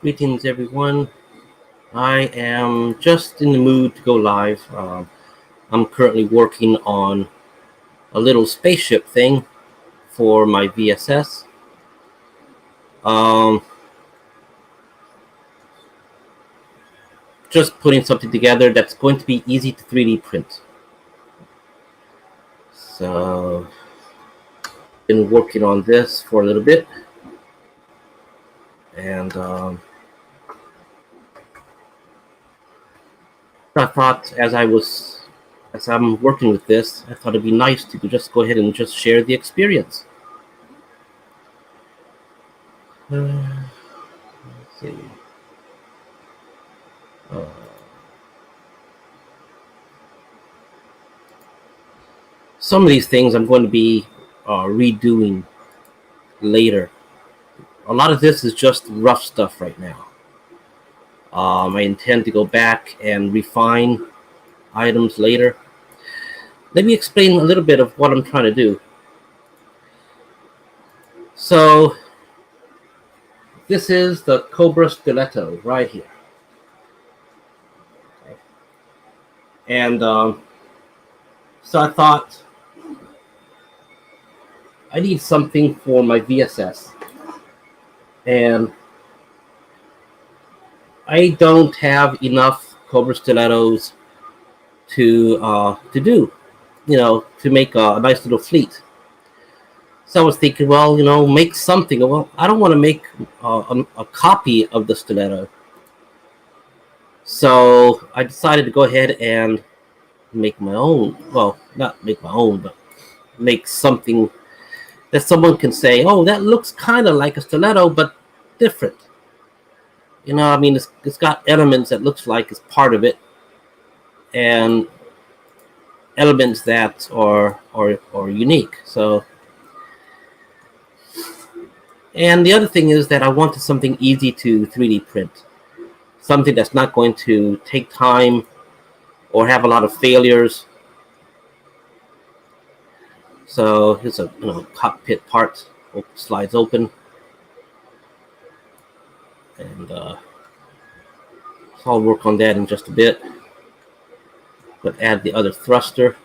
Greetings, everyone. I am just in the mood to go live. I'm currently working on a little spaceship thing for my VSS. Just putting something together that's going to be easy to 3D print. So, been working on this for a little bit, and I thought as I'm working with this, I thought it'd be nice to just go ahead and just share the experience. Let's see. Some of these things I'm going to be redoing later. A lot of this is just rough stuff right now. I intend to go back and refine items later. Let me explain a little bit of what I'm trying to do. So, this is the Cobra Stiletto right here. Okay. And so I thought I need something for my VSS. And I don't have enough Cobra Stilettos to do, to make a nice little fleet. So I was thinking, well, make something. Well, I don't want to make a copy of the stiletto. So I decided to go ahead and make my own. Well, not make my own, but make something that someone can say, oh, that looks kind of like a stiletto, but different. It's got elements that looks like it's part of it, and elements that are unique. So, and the other thing is that I wanted something easy to 3D print, something that's not going to take time or have a lot of failures. So here's a cockpit part, slides open, and so I'll work on that in just a bit. But add the other thruster,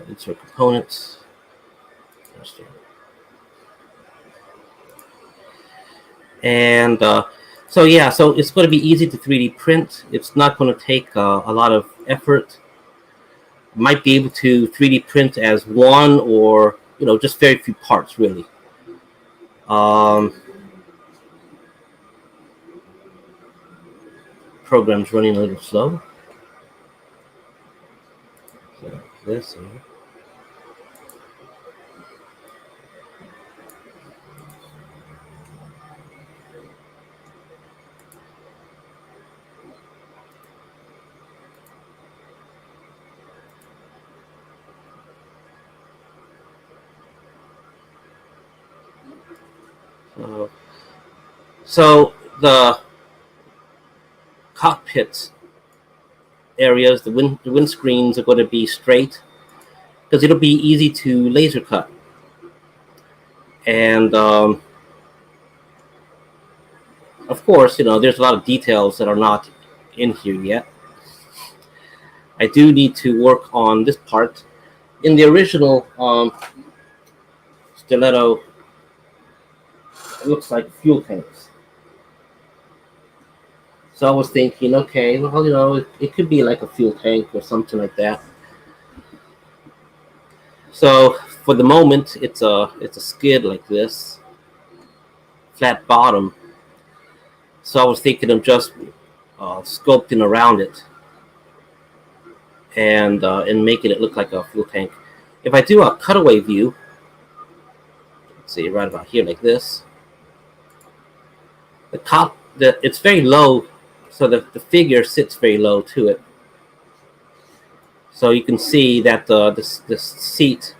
insert components, thruster, and so it's going to be easy to 3D print. It's not going to take a lot of effort. Might be able to 3D print as one or just very few parts really. Program's running a little slow. So this here. So the cockpit areas, the windscreens are going to be straight because it'll be easy to laser cut. And of course, there's a lot of details that are not in here yet. I do need to work on this part. In the original stiletto, it looks like fuel tanks. So I was thinking, okay, well, it could be like a fuel tank or something like that. So for the moment, it's a skid like this, flat bottom. So I was thinking of just sculpting around it and making it look like a fuel tank. If I do a cutaway view, let's see, right about here like this, it's very low, so the figure sits very low to it. So you can see that this seat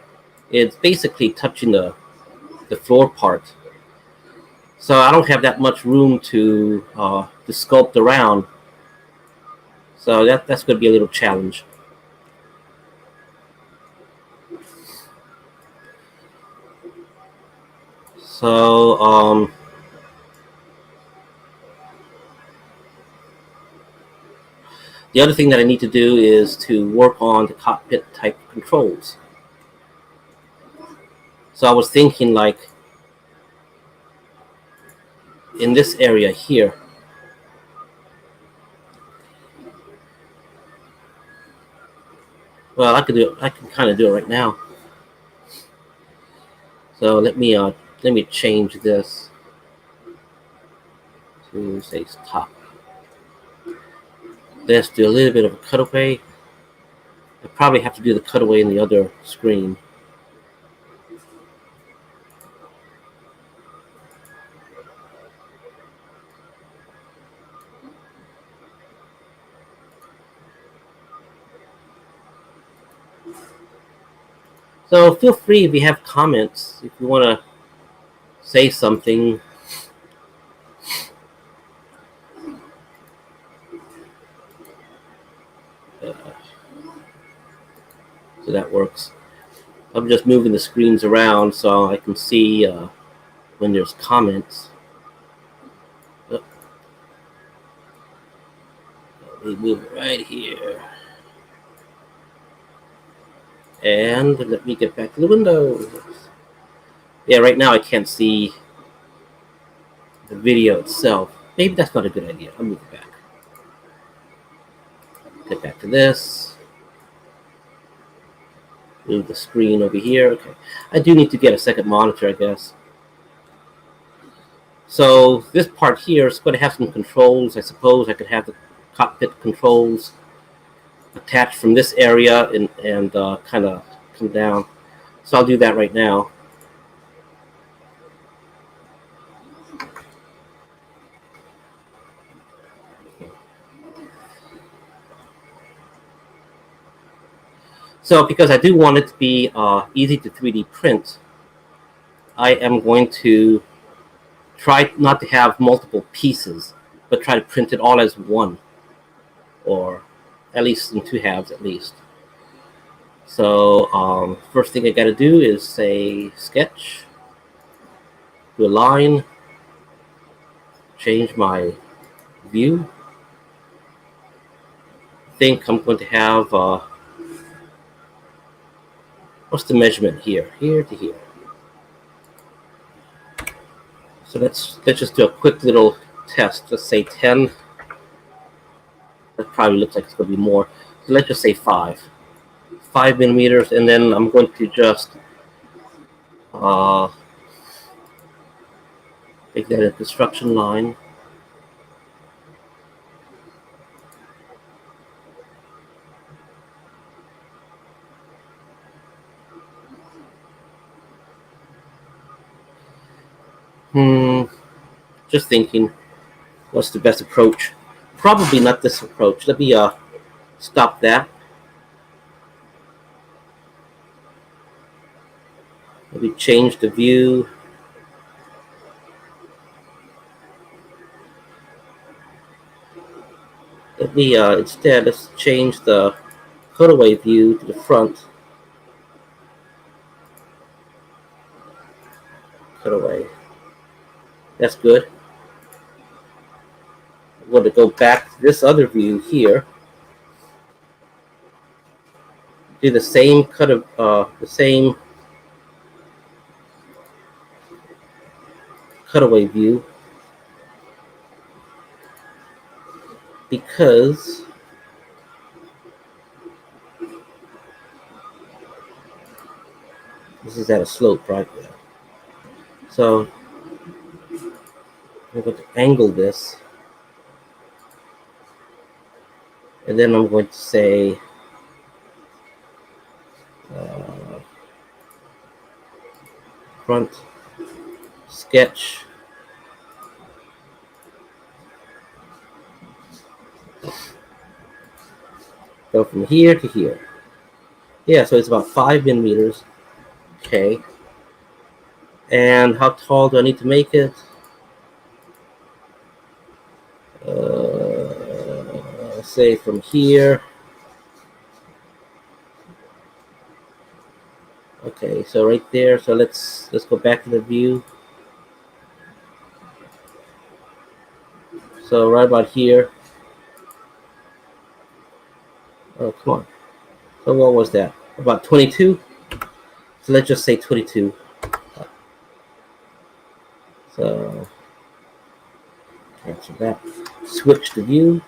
is basically touching the floor part. So I don't have that much room to sculpt around. So that's going to be a little challenge. So the other thing that I need to do is to work on the cockpit type controls. So I was thinking, like, in this area here, well, I can kind of do it right now. So let me change this to, say, top. Let's do a little bit of a cutaway. I probably have to do the cutaway in the other screen. So feel free if you have comments, if you want to say something. So that works. I'm just moving the screens around so I can see when there's comments. Let me move it right here. And let me get back to the window. Yeah, right now I can't see the video itself. Maybe that's not a good idea. I'll move it back. Get back to this. Move the screen over here. Okay. I do need to get a second monitor, I guess. So this part here is going to have some controls. I suppose I could have the cockpit controls attached from this area and kind of come down. So I'll do that right now. So because I do want it to be easy to 3D print, I am going to try not to have multiple pieces, but try to print it all as one, or at least in two halves at least. So first thing I got to do is say sketch, do a line, change my view. I think I'm going to have, what's the measurement here? Here to here. So let's just do a quick little test. Let's say 10. That probably looks like it's going to be more. So let's just say 5 millimeters, and then I'm going to just make that a construction line. Just thinking, what's the best approach? Probably not this approach. Let me stop that. Let me change the view. Let me instead, let's change the cutaway view to the front. Cutaway. That's good. I'm going to go back to this other view here. Do the same cutaway view, because this is at a slope right there. So I'm going to angle this, and then I'm going to say front sketch, go from here to here. Yeah, so it's about 5 millimeters. Okay. And how tall do I need to make it? Say from here. Okay, so right there. So let's go back to the view. So right about here. Oh, come on. So what was that? About 22? So let's just say 22. So cancel that. Switch to view.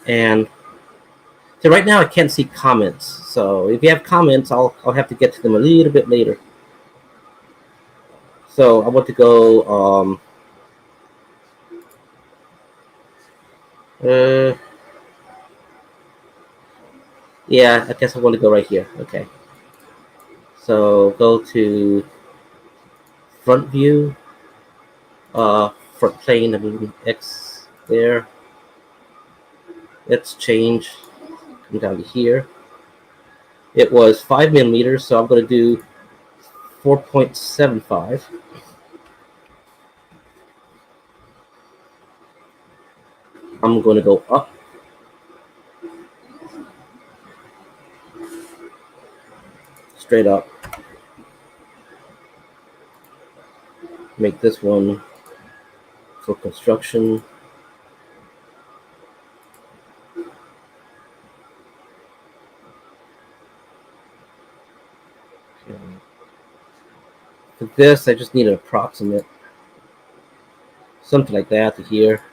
And so right now I can't see comments. So if you have comments, I'll have to get to them a little bit later. So I want to go yeah, I guess I want to go right here. Okay. So go to front view, front plane, I mean X there. Let's change, come down to here. It was 5 millimeters, so I'm going to do 4.75. I'm going to go up. Straight up. Make this one for construction. Okay. For this, I just need an approximate. Something like that to here.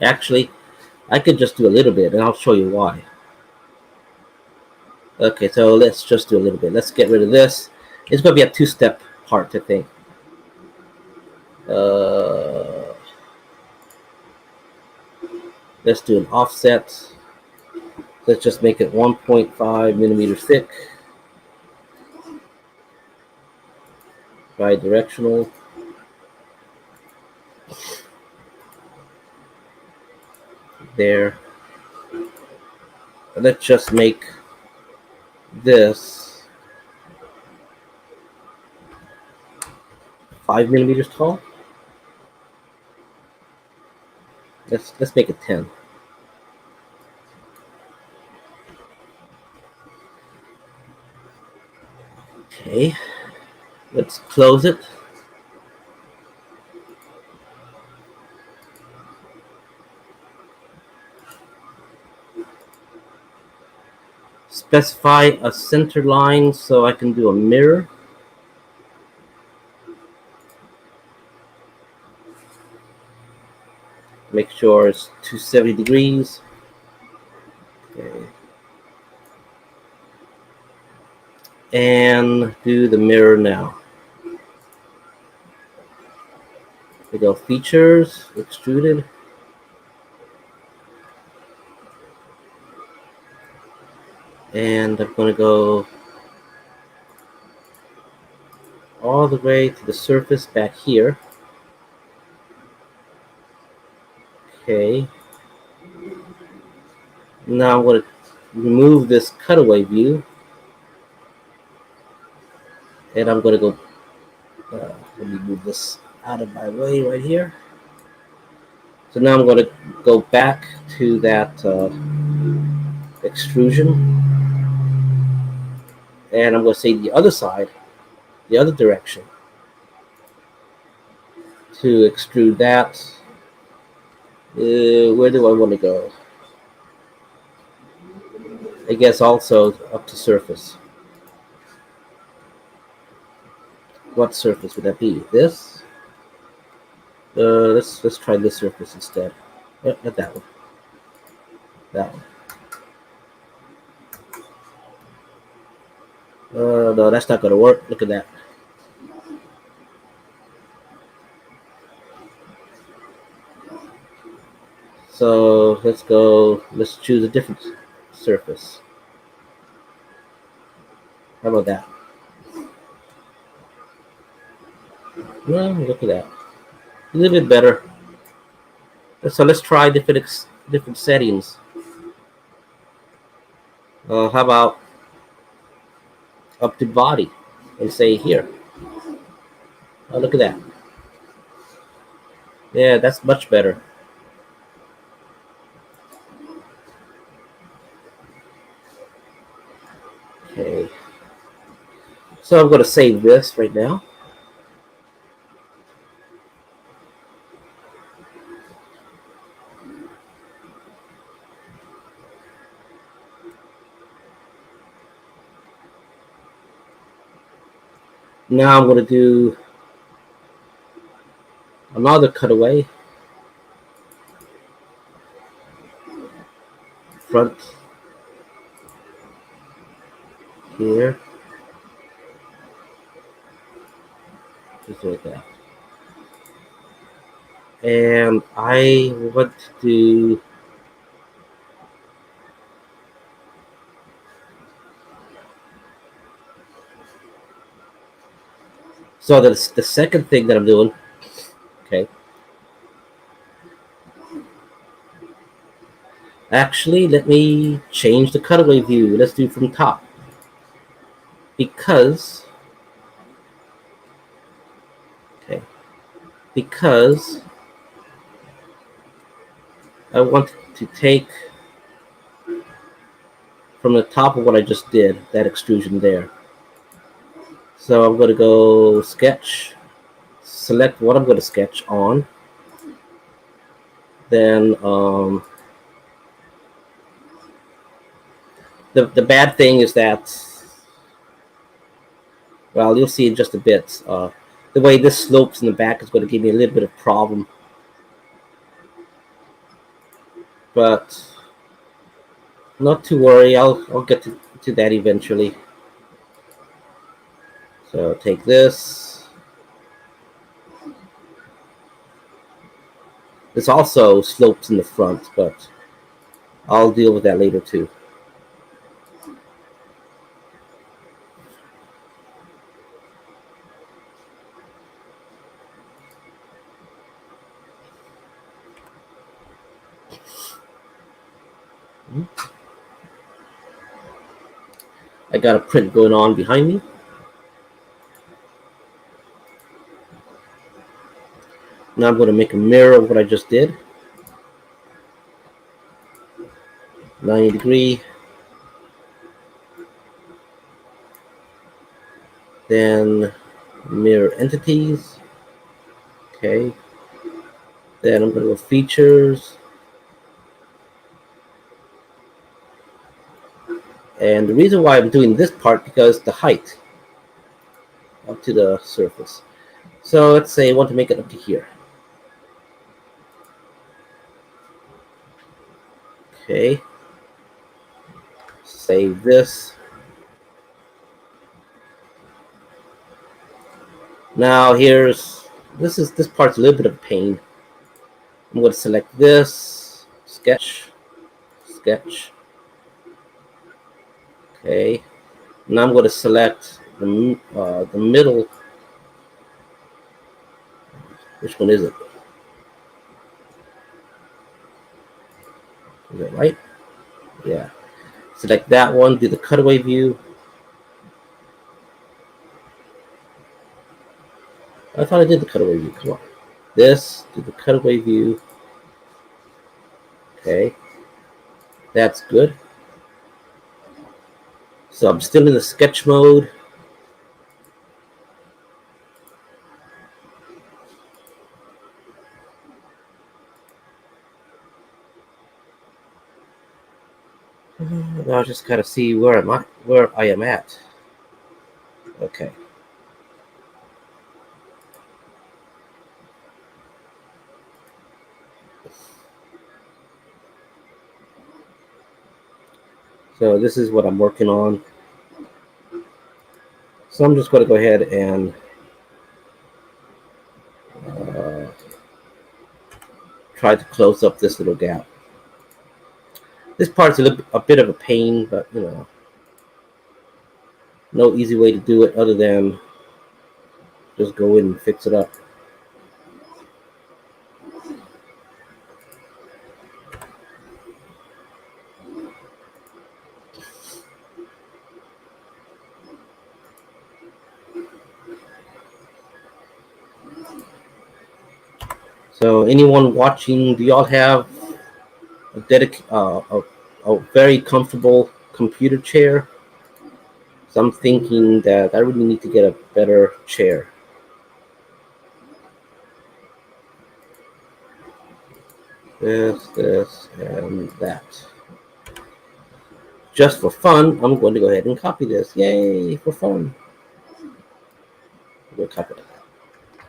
Actually, I could just do a little bit, and I'll show you why. Okay, so let's just do a little bit. Let's get rid of this. It's going to be a two-step part, I think. Let's do an offset. Let's just make it 1.5 millimeters thick. Bi-directional. There. Let's just make this 5 millimeters tall. Let's make it 10. Okay, let's close it. Specify a center line so I can do a mirror. Make sure it's 270 degrees. Okay. And do the mirror now. We go features, extruded. And I'm going to go all the way to the surface back here. Okay. Now I'm going to remove this cutaway view. And I'm going to go, let me move this out of my way right here. So now I'm going to go back to that extrusion. And I'm going to say the other side, the other direction, to extrude that. Where do I want to go? I guess also up to surface. What surface would that be? This? Let's try this surface instead. Not that one. That one. No, that's not going to work. Look at that. So let's go. Let's choose a different surface. How about that? Well, look at that. A little bit better. So let's try different settings. How about up to body and say here? Oh, look at that. Yeah, that's much better. So I'm going to save this right now. Now I'm going to do another cutaway. Front here. Just like that. And I want to do so that's the second thing that I'm doing. Okay. Actually, let me change the cutaway view. Let's do from top. Because I want to take from the top of what I just did, that extrusion there. So I'm going to go sketch, select what I'm going to sketch on. Then the bad thing is that, well, you'll see in just a bit. The way this slopes in the back is going to give me a little bit of problem. But not to worry, I'll get to that eventually. So take this. This also slopes in the front, but I'll deal with that later too. I got a print going on behind me. Now I'm going to make a mirror of what I just did. 90-degree. Then mirror entities. Okay. Then I'm going to go features. And the reason why I'm doing this part because the height up to the surface. So let's say I want to make it up to here. Okay. Save this. Now here's this part's a little bit of a pain. I'm going to select this, sketch. Okay. Now I'm going to select the middle. Which one is it? Is that right? Yeah. Select that one. Do the cutaway view. I thought I did the cutaway view. Come on. This. Do the cutaway view. Okay. That's good. So I'm still in the sketch mode. Now I'll just kind of see where I am at. Okay. So this is what I'm working on. So I'm just going to go ahead and try to close up this little gap. This part's a bit of a pain, but you know, no easy way to do it other than just go in and fix it up. So anyone watching, do y'all have a very comfortable computer chair? So I'm thinking that I really need to get a better chair. This, and that. Just for fun, I'm going to go ahead and copy this. Yay, for fun. We'll copy that.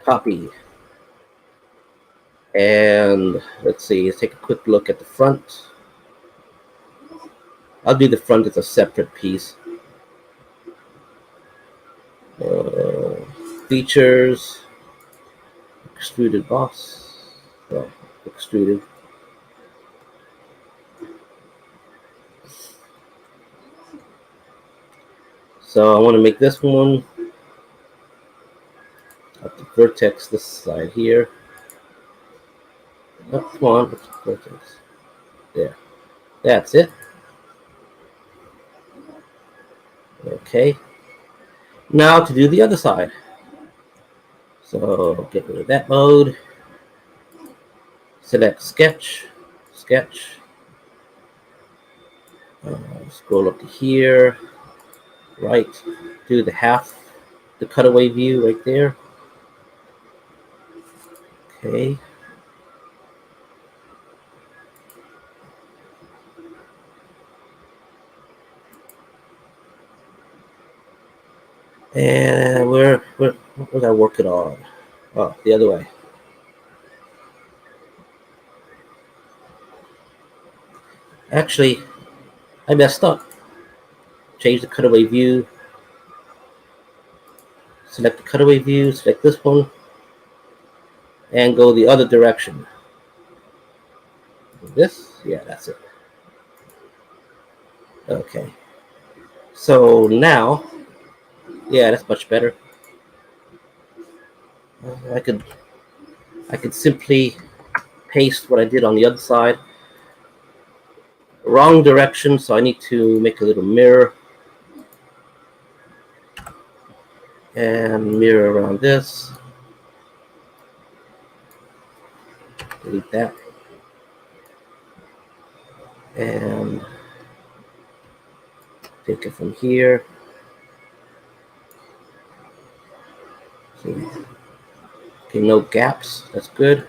Copy. And let's see, let's take a quick look at the front. I'll do the front as a separate piece. Features, extruded boss, well, extruded. So I want to make this one up the vertex this side here. Oh, come on, up the vertex. There. That's it. Okay. Now to do the other side. So get rid of that mode. Select sketch. Sketch. Scroll up to here. Right. Do the half, the cutaway view right there. Okay. And what was I working on? Oh, the other way. Actually, I messed up. Change the cutaway view. Select the cutaway view, select this one, and go the other direction. This? Yeah, that's it. Okay. So now, yeah, that's much better. I could simply paste what I did on the other side. Wrong direction, so I need to make a little mirror. And mirror around this. Delete that. And take it from here. Okay, no gaps. That's good.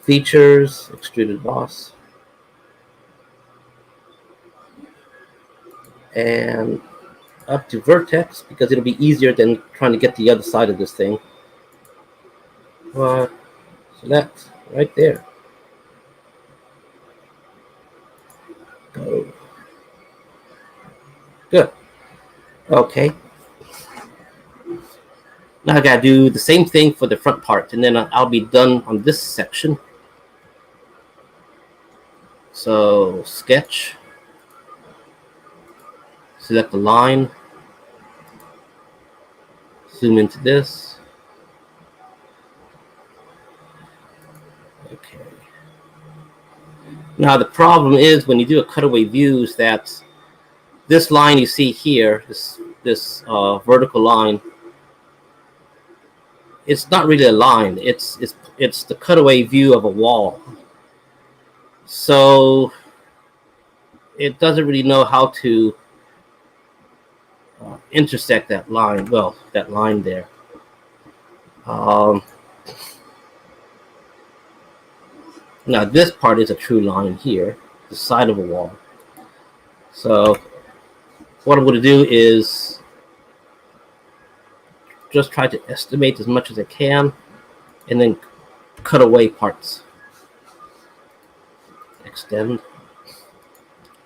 Features, extruded boss. And up to vertex, because it'll be easier than trying to get the other side of this thing. Select right there. Go. Good. Okay. Now I gotta do the same thing for the front part, and then I'll be done on this section. So sketch. Select the line. Zoom into this. Okay. Now the problem is when you do a cutaway view is that this line you see here, this vertical line, it's not really a line. It's the cutaway view of a wall. So it doesn't really know how to intersect that line. Well, that line there. Now this part is a true line here, the side of a wall. So what I'm going to do is just try to estimate as much as I can and then cut away parts. Extend.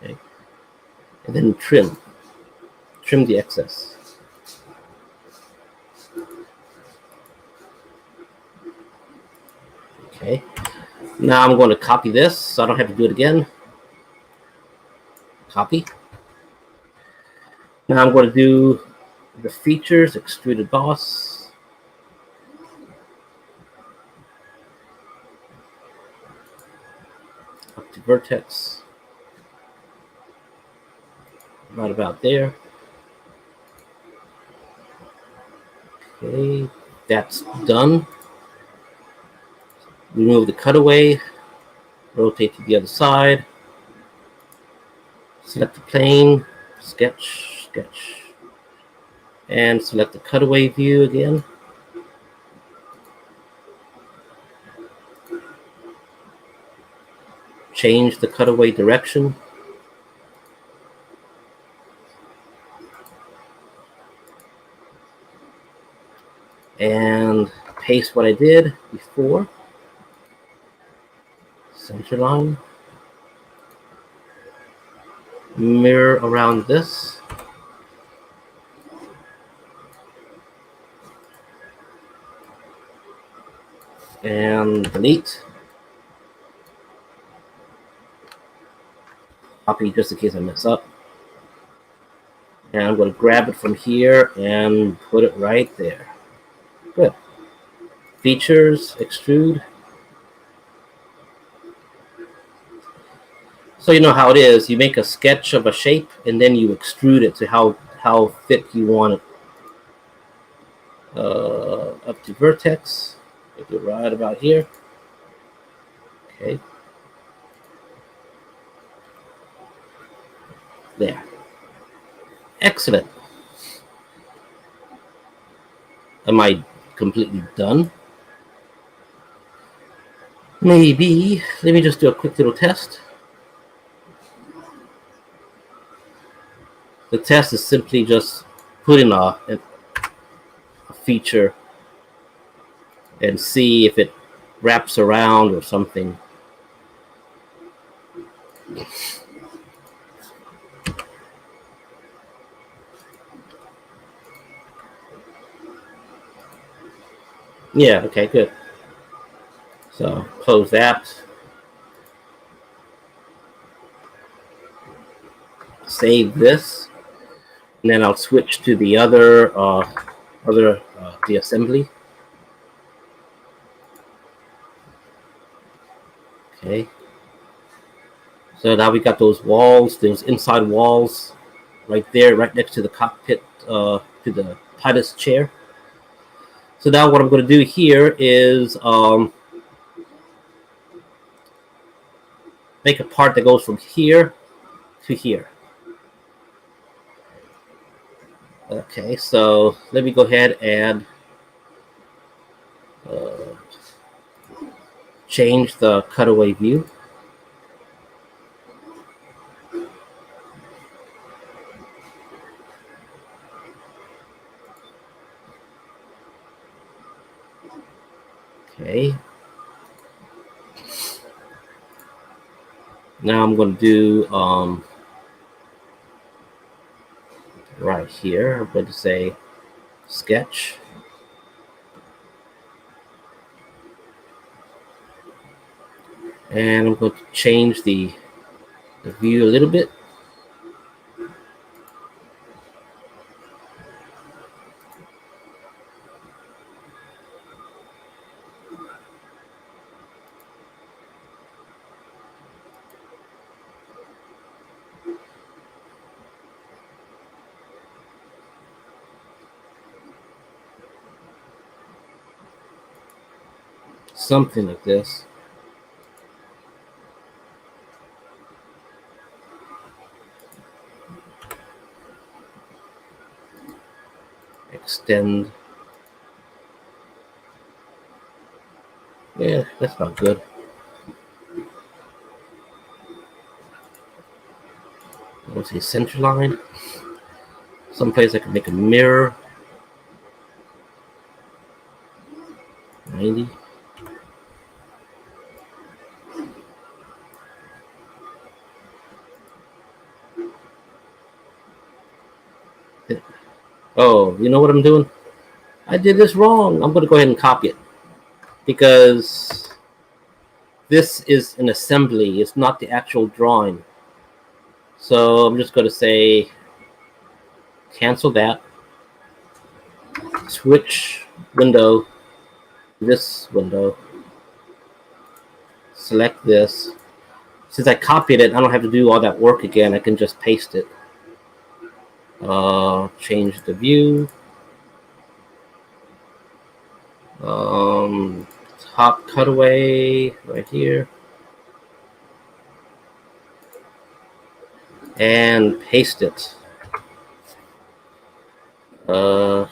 Okay. And then trim the excess. Okay. Now I'm going to copy this so I don't have to do it again. Copy. Now I'm going to do the features, extruded boss. Up to vertex. Right about there. Okay, that's done. Remove the cutaway, rotate to the other side, select the plane, sketch, and select the cutaway view again. Change the cutaway direction. And paste what I did before. Center line. Mirror around this. And delete. Copy just in case I mess up. And I'm going to grab it from here and put it right there. Good. Features, extrude. So you know how it is. You make a sketch of a shape and then you extrude it to how thick you want it. Up to vertex. Make it right about here. Okay. There. Excellent. Am I completely done? Maybe. Let me just do a quick little test. The test is simply just put in a feature and see if it wraps around or something. Yeah, okay, good. So close that. Save this. And then I'll switch to the other the assembly. Okay. So now we got those walls, those inside walls right there, right next to the cockpit, to the pilot's chair. So now what I'm going to do here is make a part that goes from here to here. Okay, so let me go ahead and change the cutaway view. Okay. Now I'm going to do right here. I'm going to say sketch. And I'm going to change the view a little bit. Something like this. Extend. Yeah, that's not good. Let's see, center line. Someplace I can make a mirror. 90. Oh, you know what I'm doing? I did this wrong. I'm going to go ahead and copy it because this is an assembly. It's not the actual drawing. So I'm just going to say cancel that. Switch window to this window. Select this. Since I copied it, I don't have to do all that work again. I can just paste it. Change the view. Top cutaway right here. And paste it. Good.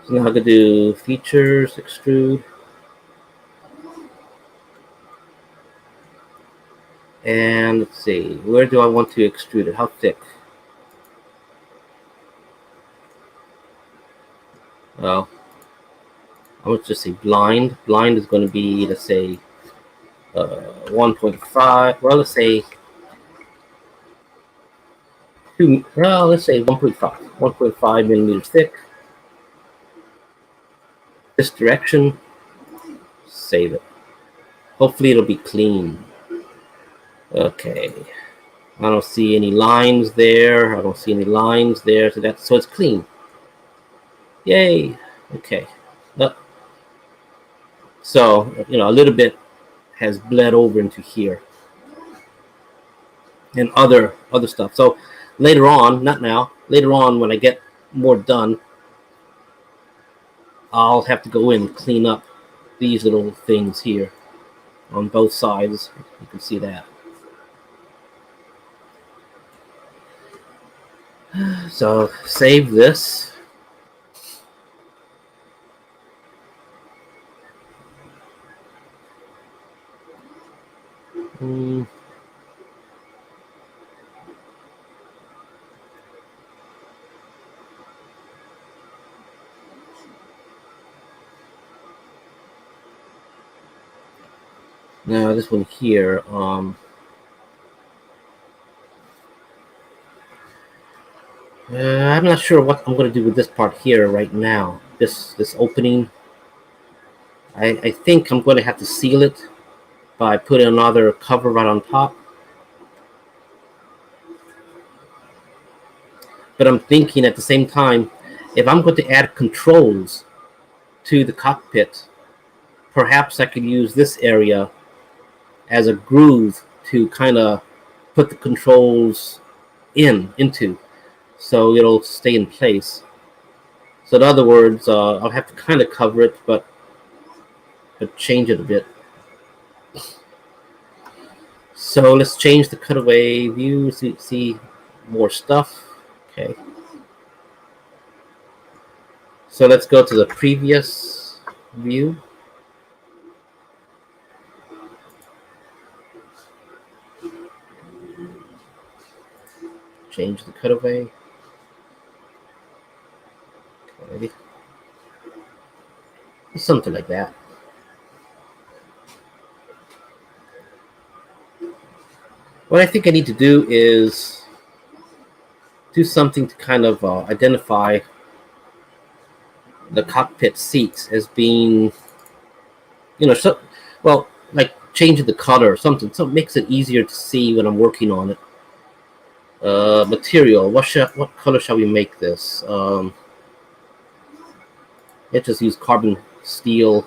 So now I could do features, extrude. And let's see, where do I want to extrude it? How thick? Well, I would just say blind. Blind is going to be, let's say, 1.5. Well, let's say 2. Well, let's say 1.5. 1.5 millimeters thick. This direction. Save it. Hopefully, it'll be clean. Okay. I don't see any lines there. I don't see any lines there. So it's clean. Yay. Okay. So, a little bit has bled over into here and other stuff. So later on, not now, later on when I get more done, I'll have to go in and clean up these little things here on both sides. You can see that. So save this. Now this one here, I'm not sure what I'm going to do with this part here right now. This opening, I think I'm going to have to seal it by putting another cover right on top. But I'm thinking at the same time, if I'm going to add controls to the cockpit, perhaps I could use this area as a groove to kind of put the controls into, so it'll stay in place. So in other words, I'll have to kind of cover it, but change it a bit. So let's change the cutaway view so you can see more stuff. Okay. So let's go to the previous view. Change the cutaway. Okay. Something like that. What I think I need to do is do something to kind of identify the cockpit seats as being, like changing the color or something, so it makes it easier to see when I'm working on it. Material. What color shall we make this? Let's just use carbon steel.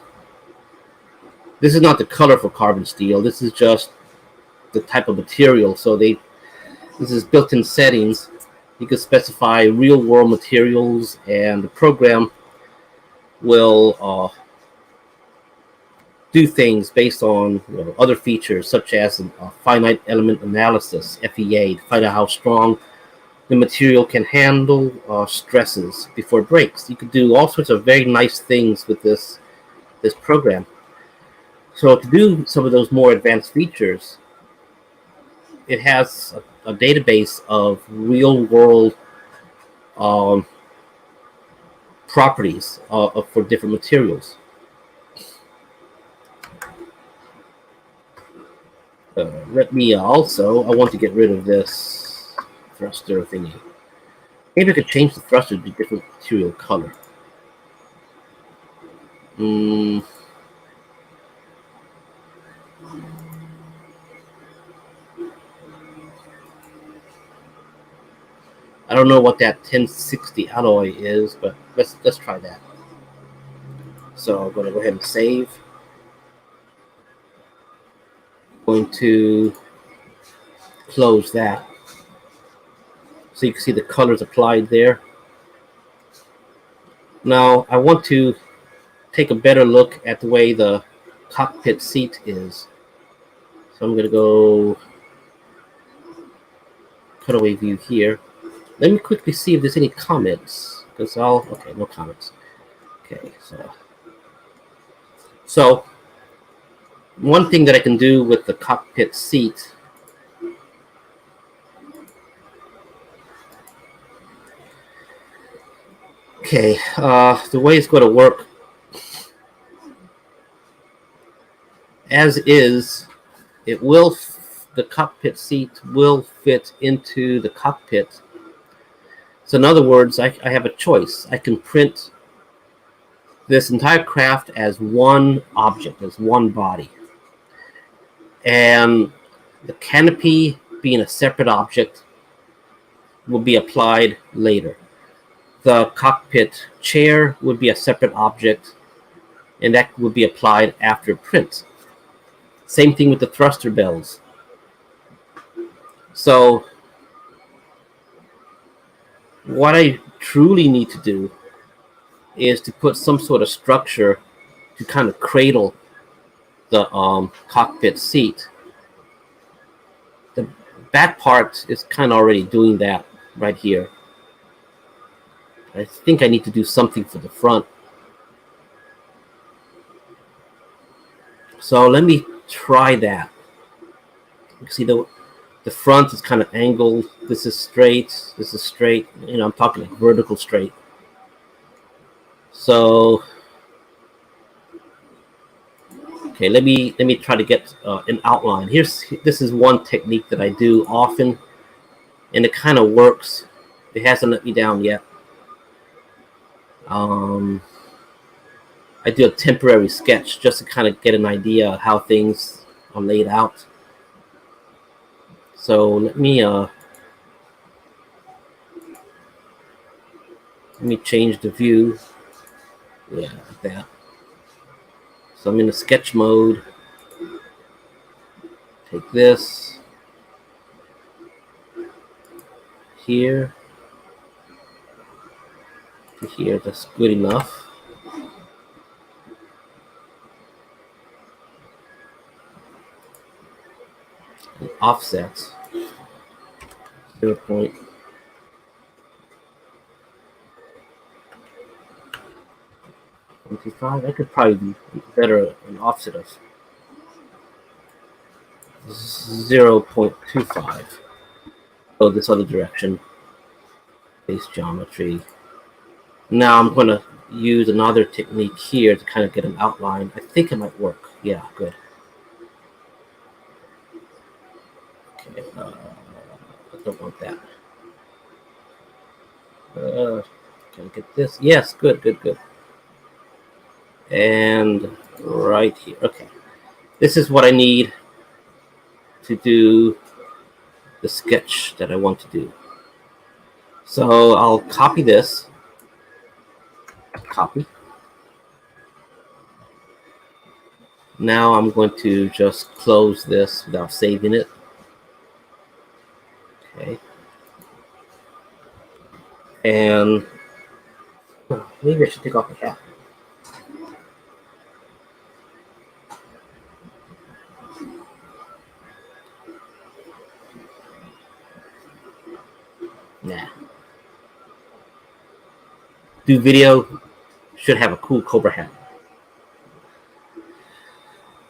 This is not the color for carbon steel. This is just the type of material. So this is built-in settings. You can specify real-world materials, and the program will do things based on other features, such as finite element analysis (FEA), to find out how strong the material can handle stresses before it breaks. You could do all sorts of very nice things with this program. So to do some of those more advanced features, it has a database of real-world properties for different materials. Let me also, I want to get rid of this thruster thingy. Maybe I could change the thruster to a different material color. I don't know what that 1060 alloy is, but let's try that. So I'm going to go ahead and save. Going to close that, so you can see the colors applied there. Now I want to take a better look at the way the cockpit seat is. So I'm going to go cutaway view here. Let me quickly see if there's any comments. Because okay, no comments. Okay, so one thing that I can do with the cockpit seat okay, the way it's going to work as is, the cockpit seat will fit into the cockpit. So in other words, I have a choice. I can print this entire craft as one object, as one body. And the canopy, being a separate object, will be applied later. The cockpit chair would be a separate object, and that would be applied after print. Same thing with the thruster bells. So what I truly need to do is to put some sort of structure to kind of cradle the cockpit seat. The back part is kind of already doing that right here. I think I need to do something for the front. So let me try that. You see the front is kind of angled. This is straight. This is straight. You know, I'm talking like vertical straight. So okay, let me try to get an outline. This is one technique that I do often, and it kind of works. It hasn't let me down yet. I do a temporary sketch just to kind of get an idea of how things are laid out. So let me change the view. Yeah, like that. So I'm in the sketch mode. Take this here to here. That's good enough. And offsets 0.25. I could probably do better an offset of 0.25. Go this other direction. Base geometry. Now I'm going to use another technique here to kind of get an outline. I think it might work. Yeah, good. Okay, I don't want that. Can I get this? Yes, good. And right here. Okay, this is what I need to do the sketch that I want to do. So I'll copy this. Copy. Now I'm going to just close this without saving it. Okay. And maybe I should take off the hat. Nah. Do video, should have a cool Cobra hat.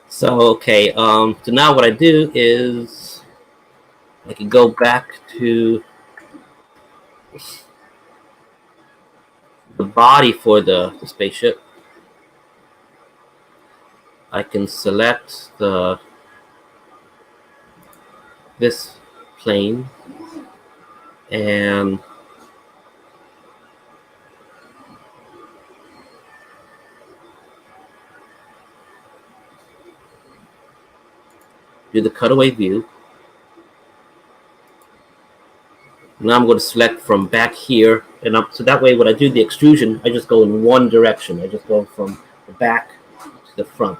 So okay, so now what I do is I can go back to the body for the spaceship. I can select this plane and do the cutaway view. Now I'm going to select from back here, and so that way when I do the extrusion, I just go in one direction. I just go from the back to the front.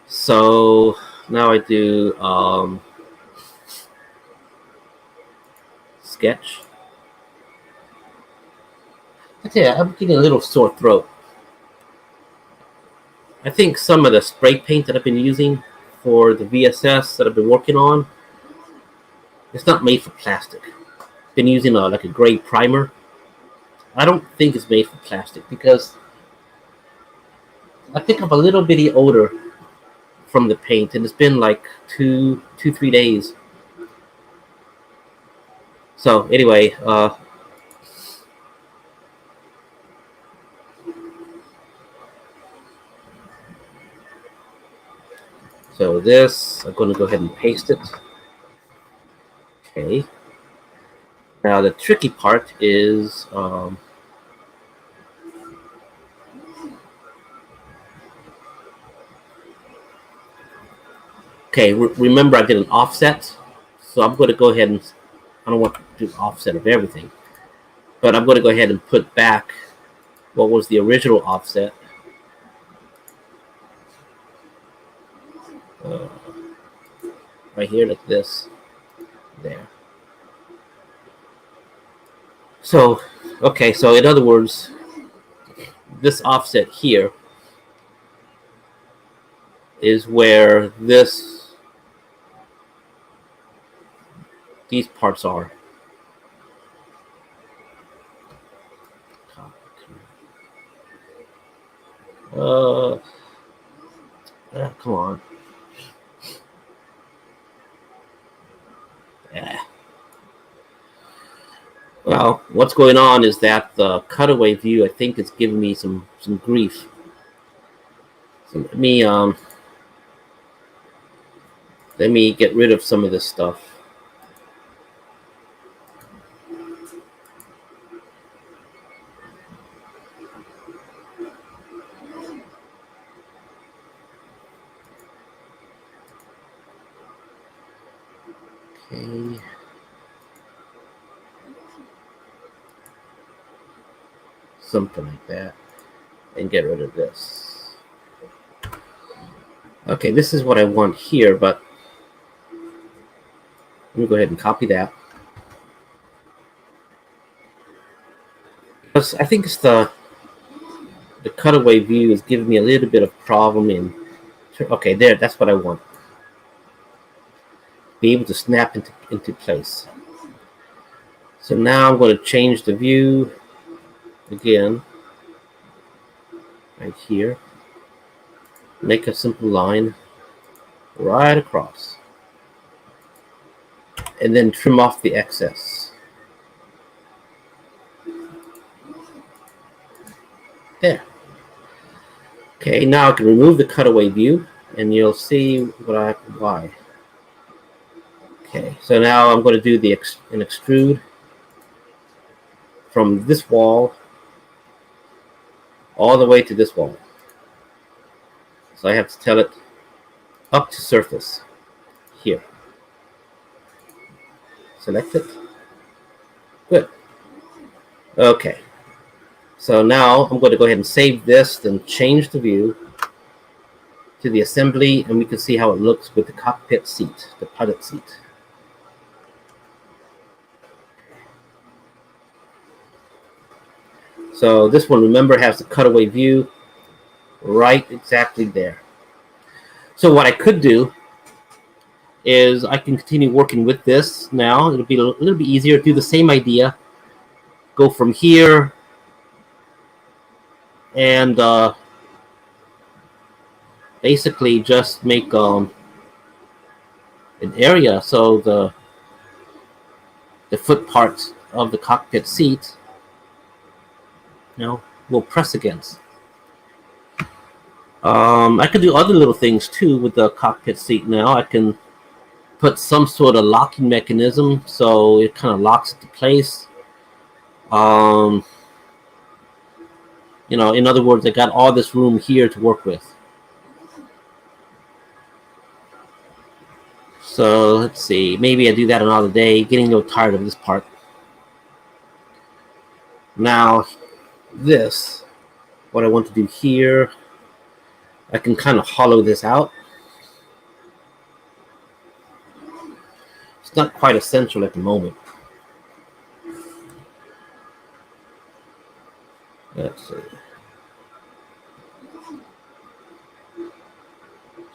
So now I do sketch. I tell you, I'm getting a little sore throat. I think some of the spray paint that I've been using for the VSS that I've been working on, it's not made for plastic. Been using like a gray primer. I don't think it's made for plastic because I think I'm a little bitty odor from the paint, and it's been like 3 days. So anyway, so this, I'm going to go ahead and paste it. Okay. Now the tricky part is okay, remember I did an offset, so I'm going to go ahead and, I don't want to do offset of everything, but I'm going to go ahead and put back what was the original offset. Right here, like this, there. So, okay, so in other words, this offset here is where these parts are. Come on. Yeah. Well, what's going on is that the cutaway view, I think, is giving me some grief. So let me get rid of some of this stuff. Okay. Something like that. And get rid of this. Okay, this is what I want here, but let me go ahead and copy that. Because I think it's the cutaway view is giving me a little bit of problem in. Okay, there, that's what I want. Be able to snap into place. So now I'm going to change the view again, right here. Make a simple line right across. And then trim off the excess. There. Okay, now I can remove the cutaway view, and you'll see why. Okay, so now I'm going to do an extrude from this wall all the way to this wall. So I have to tell it up to surface here. Select it. Good. Okay. So now I'm going to go ahead and save this, then change the view to the assembly, and we can see how it looks with the cockpit seat, the pilot seat. So this one, remember, has the cutaway view right exactly there. So what I could do is I can continue working with this now. It'll be a little bit easier. Do the same idea. Go from here and basically just make an area so the foot parts of the cockpit seat, will press against. I could do other little things too with the cockpit seat now. I can put some sort of locking mechanism so it kind of locks into place. In other words, I got all this room here to work with. So let's see, maybe I do that another day, getting a little tired of this part. Now, what I want to do here, I can kind of hollow this out. It's not quite essential at the moment. Let's see.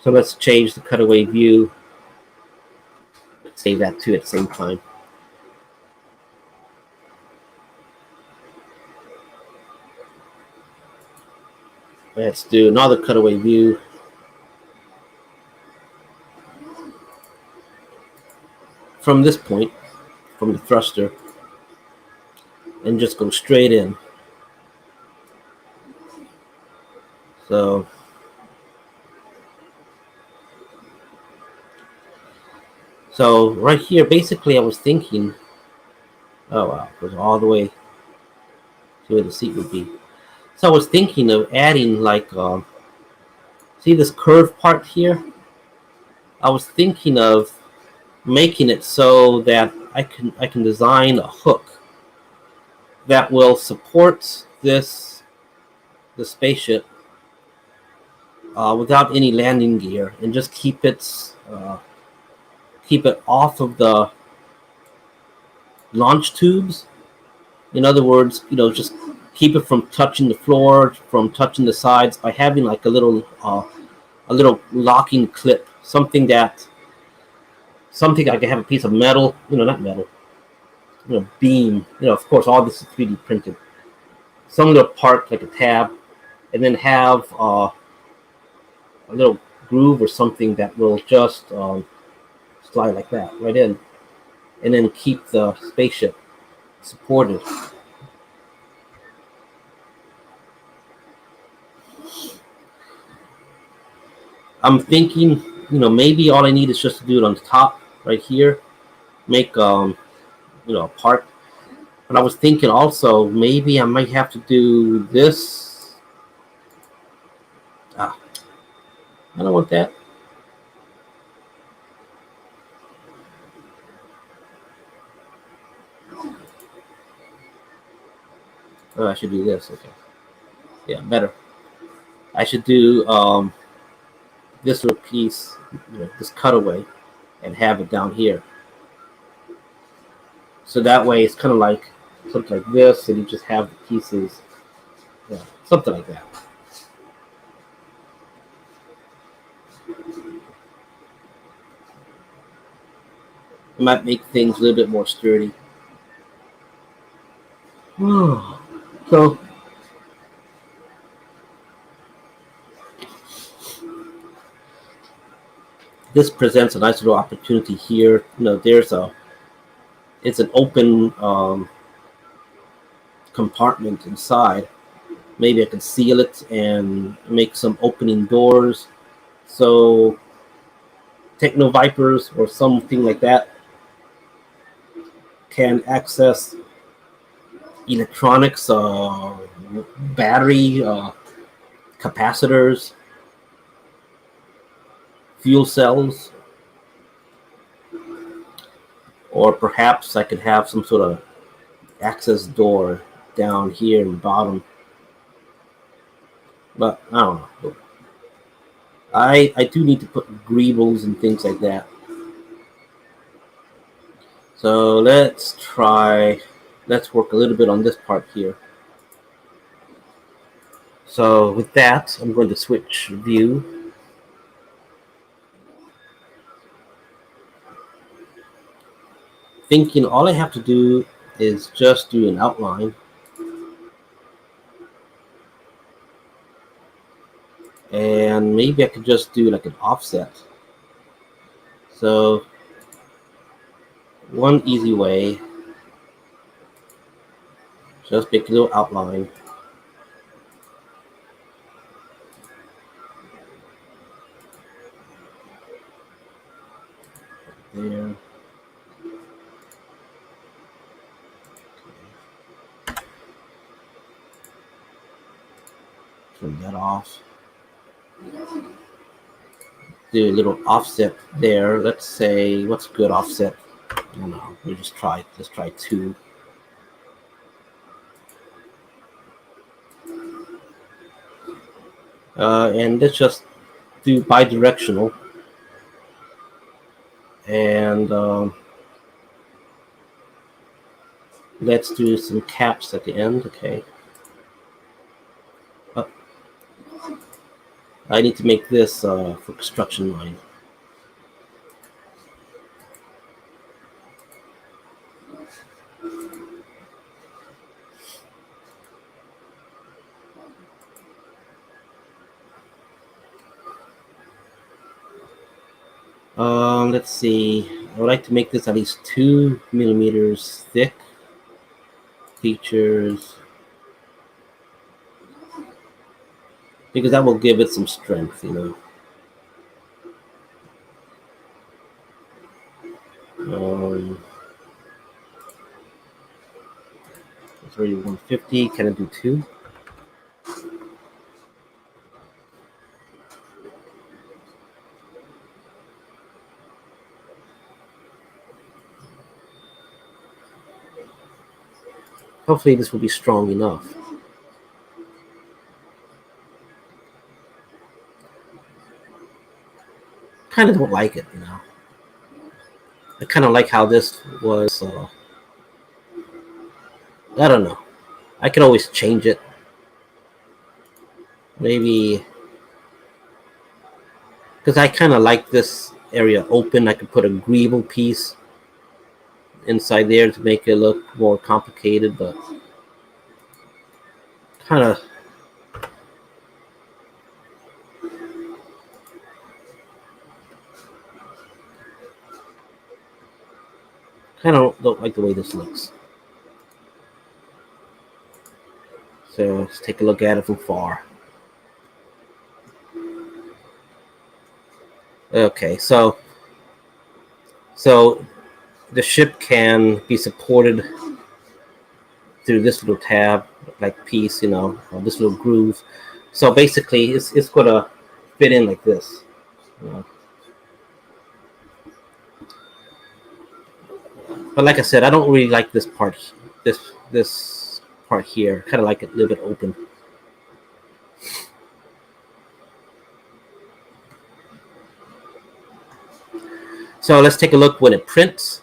So let's change the cutaway view. Save that too at the same time. Let's do another cutaway view. From this point, from the thruster, and just go straight in. So right here, basically I was thinking, oh wow, it goes all the way to where the seat would be. So I was thinking of adding like, see this curved part here? I was thinking of making it so that I can design a hook that will support the spaceship without any landing gear, and just keep it off of the launch tubes. In other words, just keep it from touching the floor, from touching the sides, by having like a little locking clip, something I can have a piece of metal, not metal, beam. Of course, all this is 3D printed. Some little part like a tab, and then have a little groove or something that will just slide like that right in, and then keep the spaceship supported. I'm thinking, maybe all I need is just to do it on the top right here, make a part. But I was thinking also maybe I might have to do this. I don't want that. Oh, I should do this. Okay. Yeah, better. I should do this little piece, this cutaway, and have it down here. So that way it's kind of like something like this, and you just have the pieces, something like that. It might make things a little bit more sturdy. So this presents a nice little opportunity here. It's an open compartment inside. Maybe I can seal it and make some opening doors, so Techno Vipers or something like that can access electronics, battery, capacitors, fuel cells, or perhaps I could have some sort of access door down here in the bottom. But I don't know. I do need to put greebles and things like that. So let's work a little bit on this part here. So with that, I'm going to switch view. Thinking all I have to do is just do an outline. And maybe I could just do like an offset. So one easy way, just make a little outline. There. Turn that off. Do a little offset there. Let's say, what's a good offset? I don't know. Let's try 2. And let's just do bidirectional. And let's do some caps at the end. Okay. I need to make this for construction line. Let's see. I would like to make this at least 2 millimeters thick. Features, because that will give it some strength, you know. 150. Can I do 2? Hopefully this will be strong enough. Kind of don't like it, you know. I kind of like how this was. I don't know. I can always change it. Maybe because I kind of like this area open. I could put a greeble piece inside there to make it look more complicated, but kind of don't like the way this looks. So let's take a look at it from far. Okay, so the ship can be supported through this little tab, like piece, you know, this little groove. So basically, it's gonna fit in like this. You know. But like I said, I don't really like this part. This part here, kind of like it a little bit open. So let's take a look when it prints.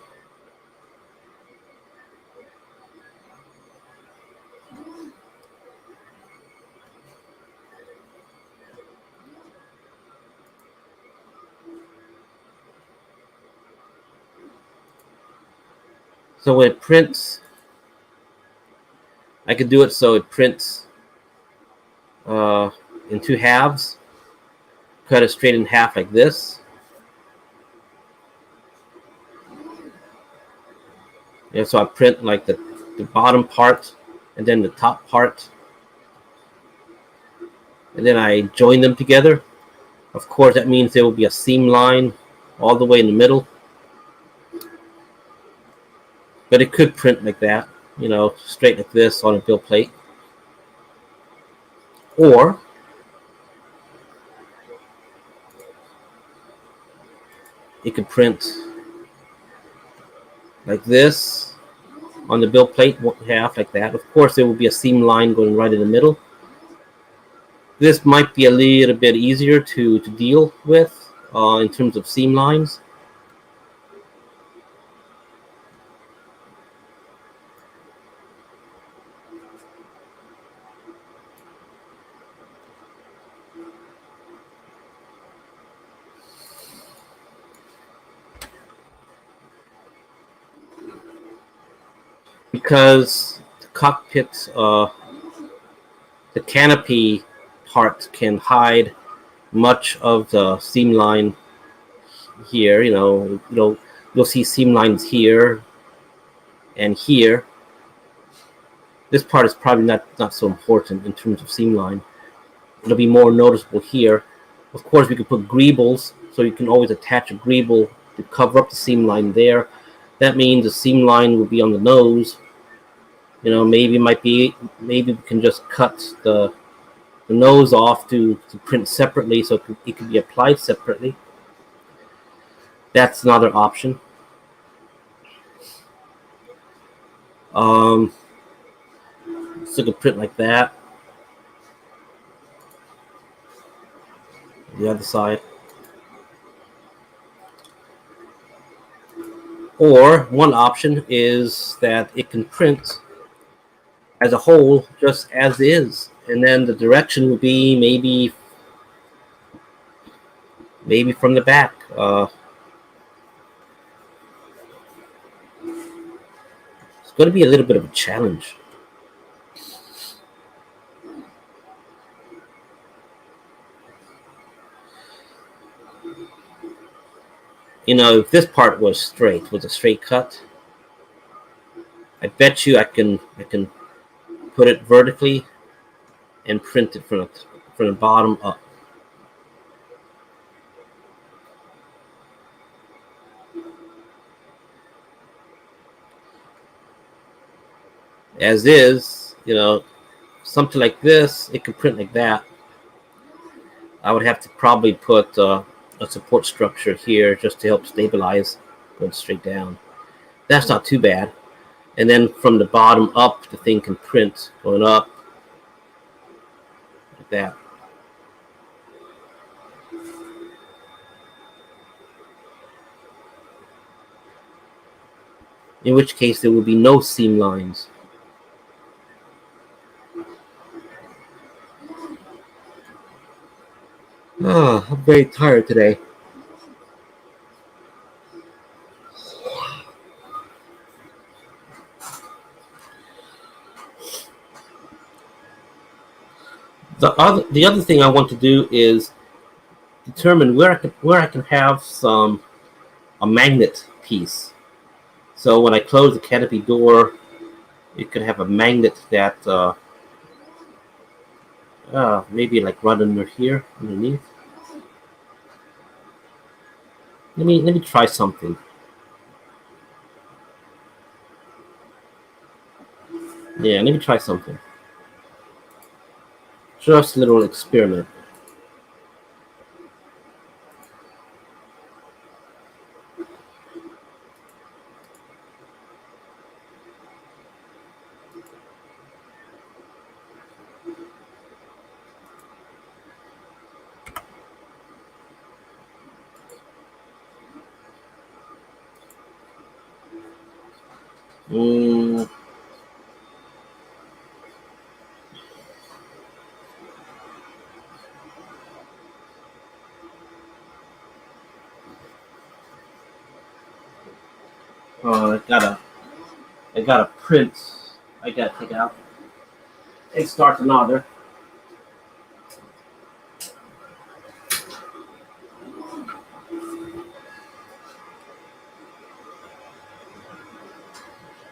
So when it prints, I could do it so it prints in 2 halves. Cut it straight in half like this. Yeah, so I print like the bottom part and then the top part. And then I join them together. Of course, that means there will be a seam line all the way in the middle. But it could print like that, you know, straight like this on a build plate. Or it could print like this on the build plate, half like that. Of course, there will be a seam line going right in the middle. This might be a little bit easier to deal with in terms of seam lines. Because the cockpit, the canopy part can hide much of the seam line here. You'll see seam lines here and here. This part is probably not so important in terms of seam line. It'll be more noticeable here. Of course, we could put greebles, so you can always attach a greeble to cover up the seam line there. That means the seam line will be on the nose. You know, maybe we can just cut the nose off to print separately, so it could be applied separately. That's another option. So it could print like that. The other side. Or one option is that it can print as a whole, just as is, and then the direction will be maybe maybe from the back. It's going to be a little bit of a challenge. You know, if this part was a straight cut, I bet you I can put it vertically and print it from the bottom up. As is, you know, something like this, it could print like that. I would have to probably put a support structure here just to help stabilize going straight down. That's not too bad. And then from the bottom up, the thing can print going up like that. In which case there will be no seam lines. Oh, I'm very tired today. The other thing I want to do is determine where I can have a magnet piece. So when I close the canopy door, you could have a magnet that maybe like right under here, underneath. Let me try something. Yeah, let me try something. Just a little experiment. I got a print. I gotta take out and start another.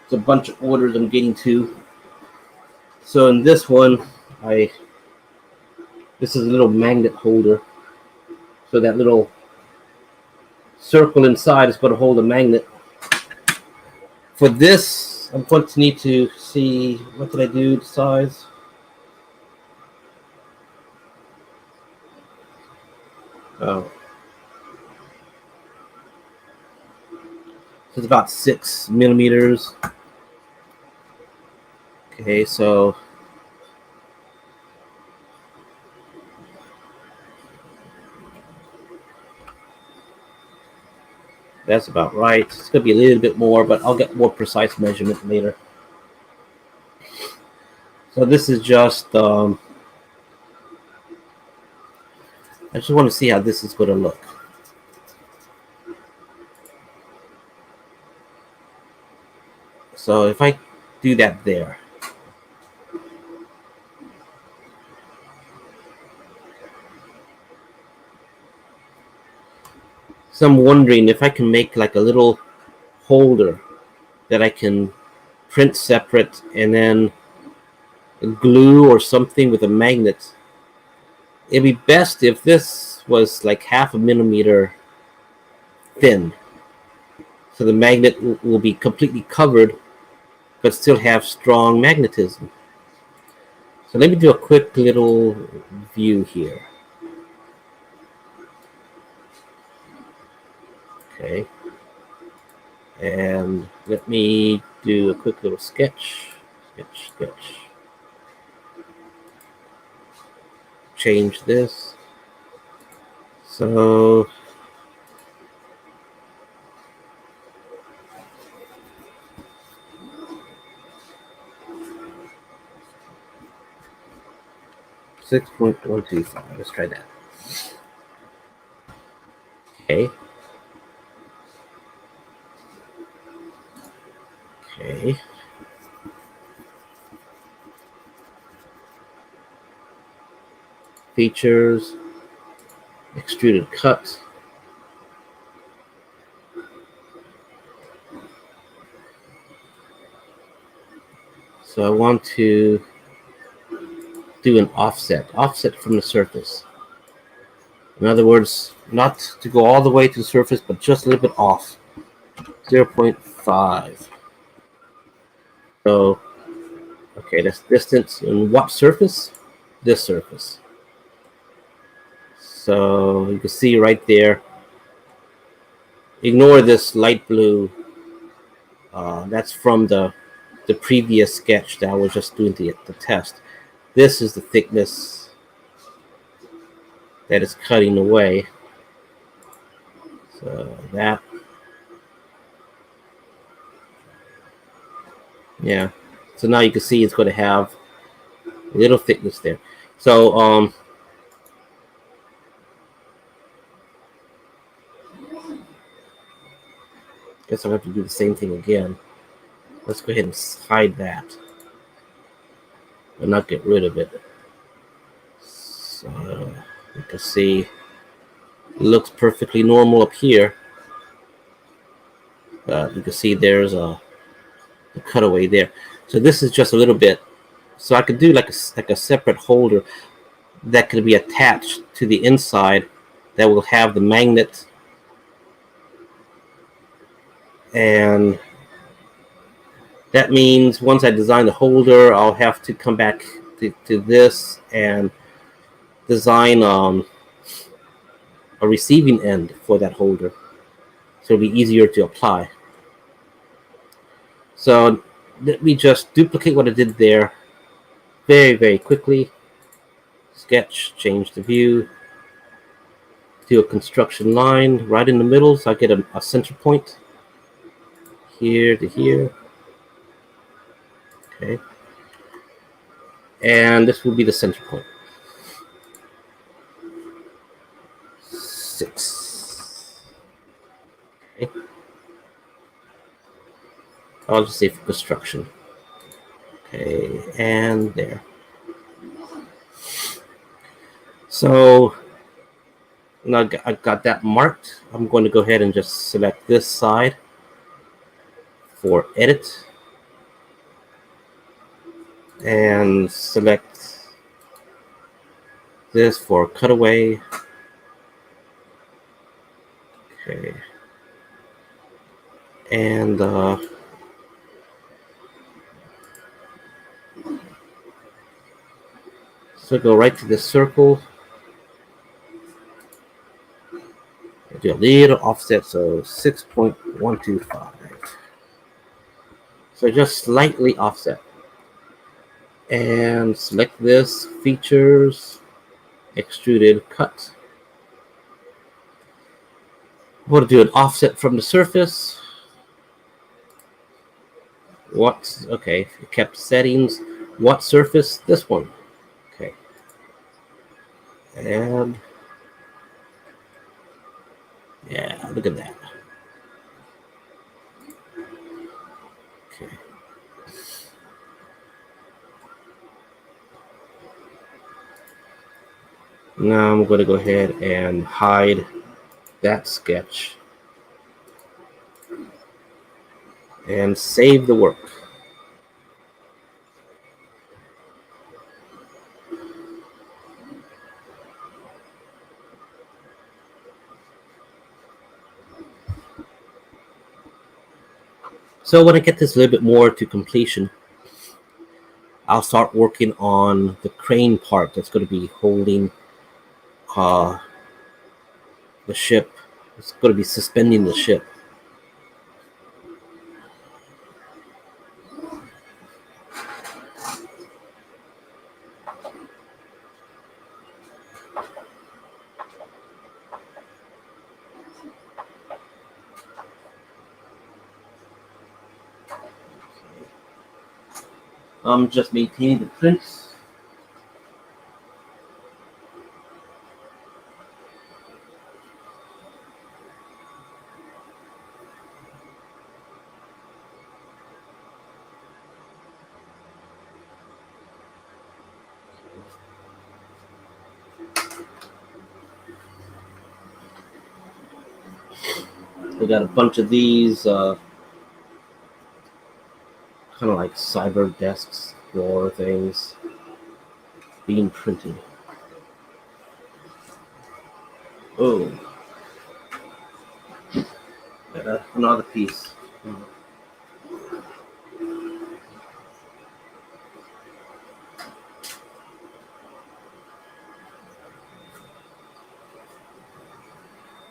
It's a bunch of orders I'm getting to. So in this one, this is a little magnet holder. So that little circle inside is going to hold a magnet. For this, I'm going to need to see, what did I do, the size? Oh. So it's about 6 millimeters. Okay, so that's about right. It's going to be a little bit more, but I'll get more precise measurement later. So this is just, I just want to see how this is going to look. So if I do that there. So I'm wondering if I can make like a little holder that I can print separate and then glue or something with a magnet. It'd be best if this was like 0.5 millimeter thin. So the magnet will be completely covered but still have strong magnetism. So let me do a quick little view here. Okay. And let me do a quick little sketch. Sketch. Change this. So .125. Let's try that. Okay. Okay. Features, extruded cuts. So I want to do an offset from the surface. In other words, not to go all the way to the surface, but just a little bit off, 0.5. So, okay, that's distance. And what surface? This surface. So you can see right there. Ignore this light blue. That's from the previous sketch that I was just doing the test. This is the thickness that is cutting away. So that, yeah. So now you can see it's going to have a little thickness there. So guess I'll have to do the same thing again. Let's go ahead and hide that and not get rid of it. So you can see it looks perfectly normal up here. You can see there's a cutaway there. So this is just a little bit. So I could do like a separate holder that could be attached to the inside that will have the magnet, and that means once I design the holder, I'll have to come back to this and design a receiving end for that holder, so it'll be easier to apply. So let me just duplicate what I did there very quickly. Sketch, change the view, do a construction line right in the middle so I get a center point here to here. Okay. And this will be the center point. 6. Okay. I'll just say for construction. Okay, and there. So now I got that marked. I'm going to go ahead and just select this side for edit and select this for cutaway. Okay. And so go right to this circle. Do a little offset, so 6.125. So just slightly offset. And select this, features, extruded cut. I'm going to do an offset from the surface. Okay, kept settings. What surface? This one. Okay. And yeah, look at that. Okay. Now I'm going to go ahead and hide that sketch and save the work. So when I get this a little bit more to completion, I'll start working on the crane part that's going to be holding the ship. It's going to be suspending the ship. I'm just maintaining the prints. We got a bunch of these kind of like cyber desks, drawer things being printed. Oh, got another piece.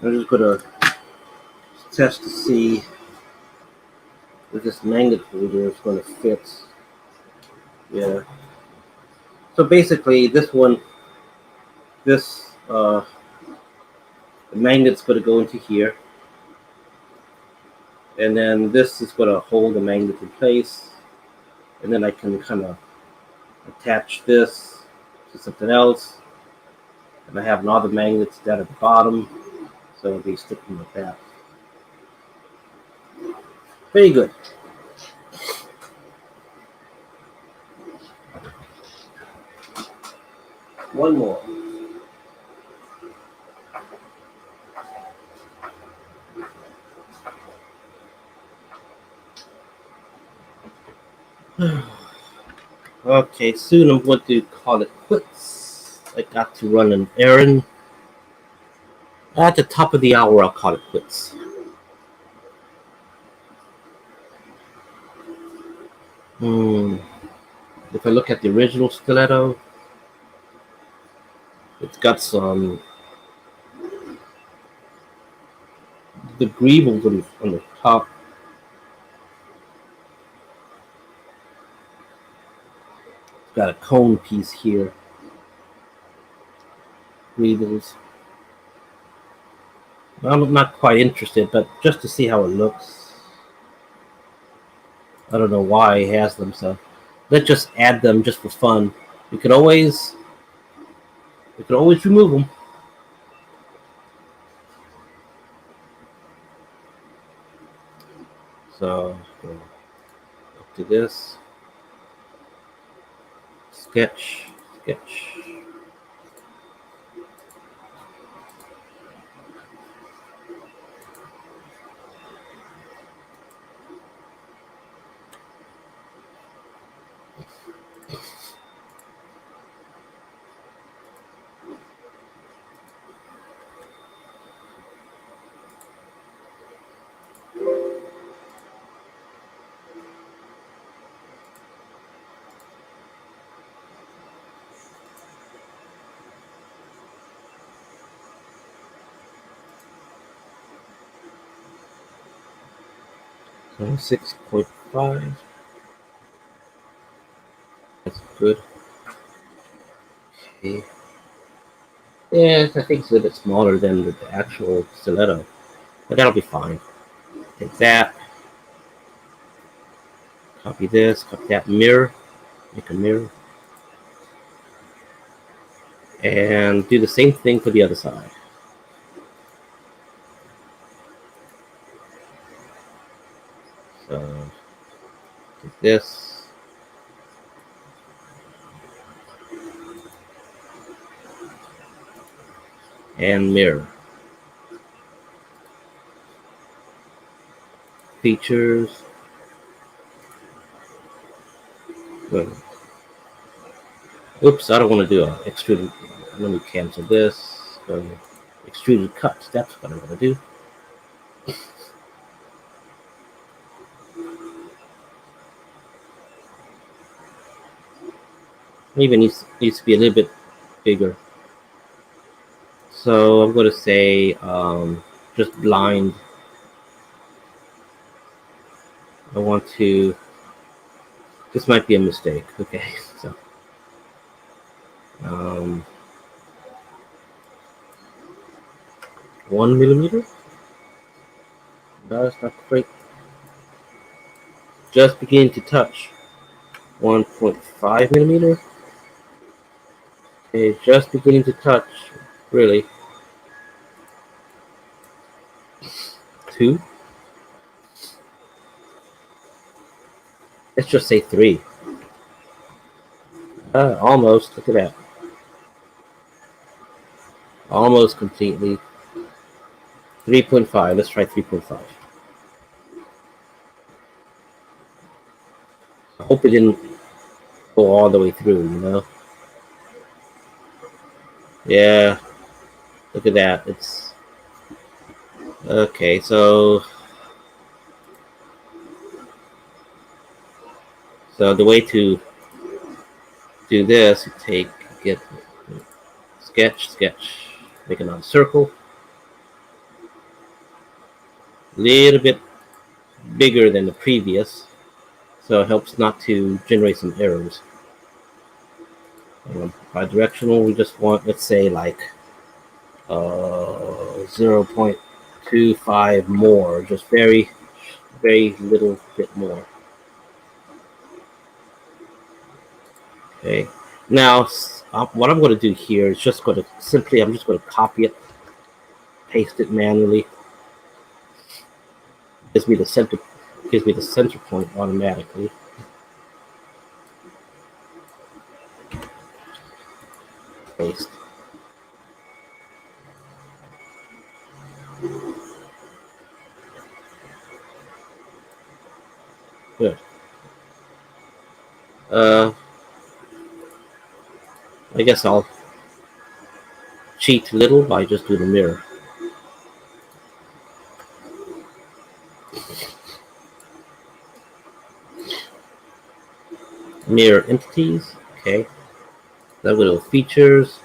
I'm just gonna test to see if this magnet holder is going to fit. Yeah. So basically, this one, the magnet's going to go into here, and then this is going to hold the magnet in place, and then I can kind of attach this to something else, and I have another magnet down at the bottom, so it'll be sticking like that. Very good. One more. Okay, soon I'm going to call it quits. I got to run an errand. At the top of the hour, I'll call it quits. If I look at the original stiletto, it's got some the greebles on the top. It's got a cone piece here. Greebles. I'm not quite interested, but just to see how it looks. I don't know why he has them, so let's just add them just for fun. We could always remove them. So up to this. Sketch. So 6.5. That's good. Okay. Yeah, I think it's a little bit smaller than the actual stiletto, but that'll be fine. Take that. Copy this. Copy that mirror. Make a mirror. And do the same thing for the other side. So take this. And mirror. Features. Good. Oops, I don't want to do a extruded. Let me cancel this. Extruded cuts. That's what I'm going to do. Maybe needs to be a little bit bigger. So I'm going to say just blind. I want to. This might be a mistake. Okay, so 1 millimeter. No, that's not great. Just beginning to touch. 1.5 millimeter. Okay, just beginning to touch. Really. 2. Let's just say 3. Almost. Look at that. Almost completely. 3.5. Let's try 3.5. I hope it didn't go all the way through, you know? Yeah. Look at that. It's okay. So the way to do this, you get sketch, make another circle, a little bit bigger than the previous, so it helps not to generate some errors. Bidirectional, we just want, let's say, like 0.25 more, just very little bit more. Okay, now what I'm going to do here is just going to simply, I'm just going to copy it, paste it manually. Gives me the center point automatically. Paste. Good. I guess I'll cheat a little by just doing a mirror. Mirror entities. Okay. That little features.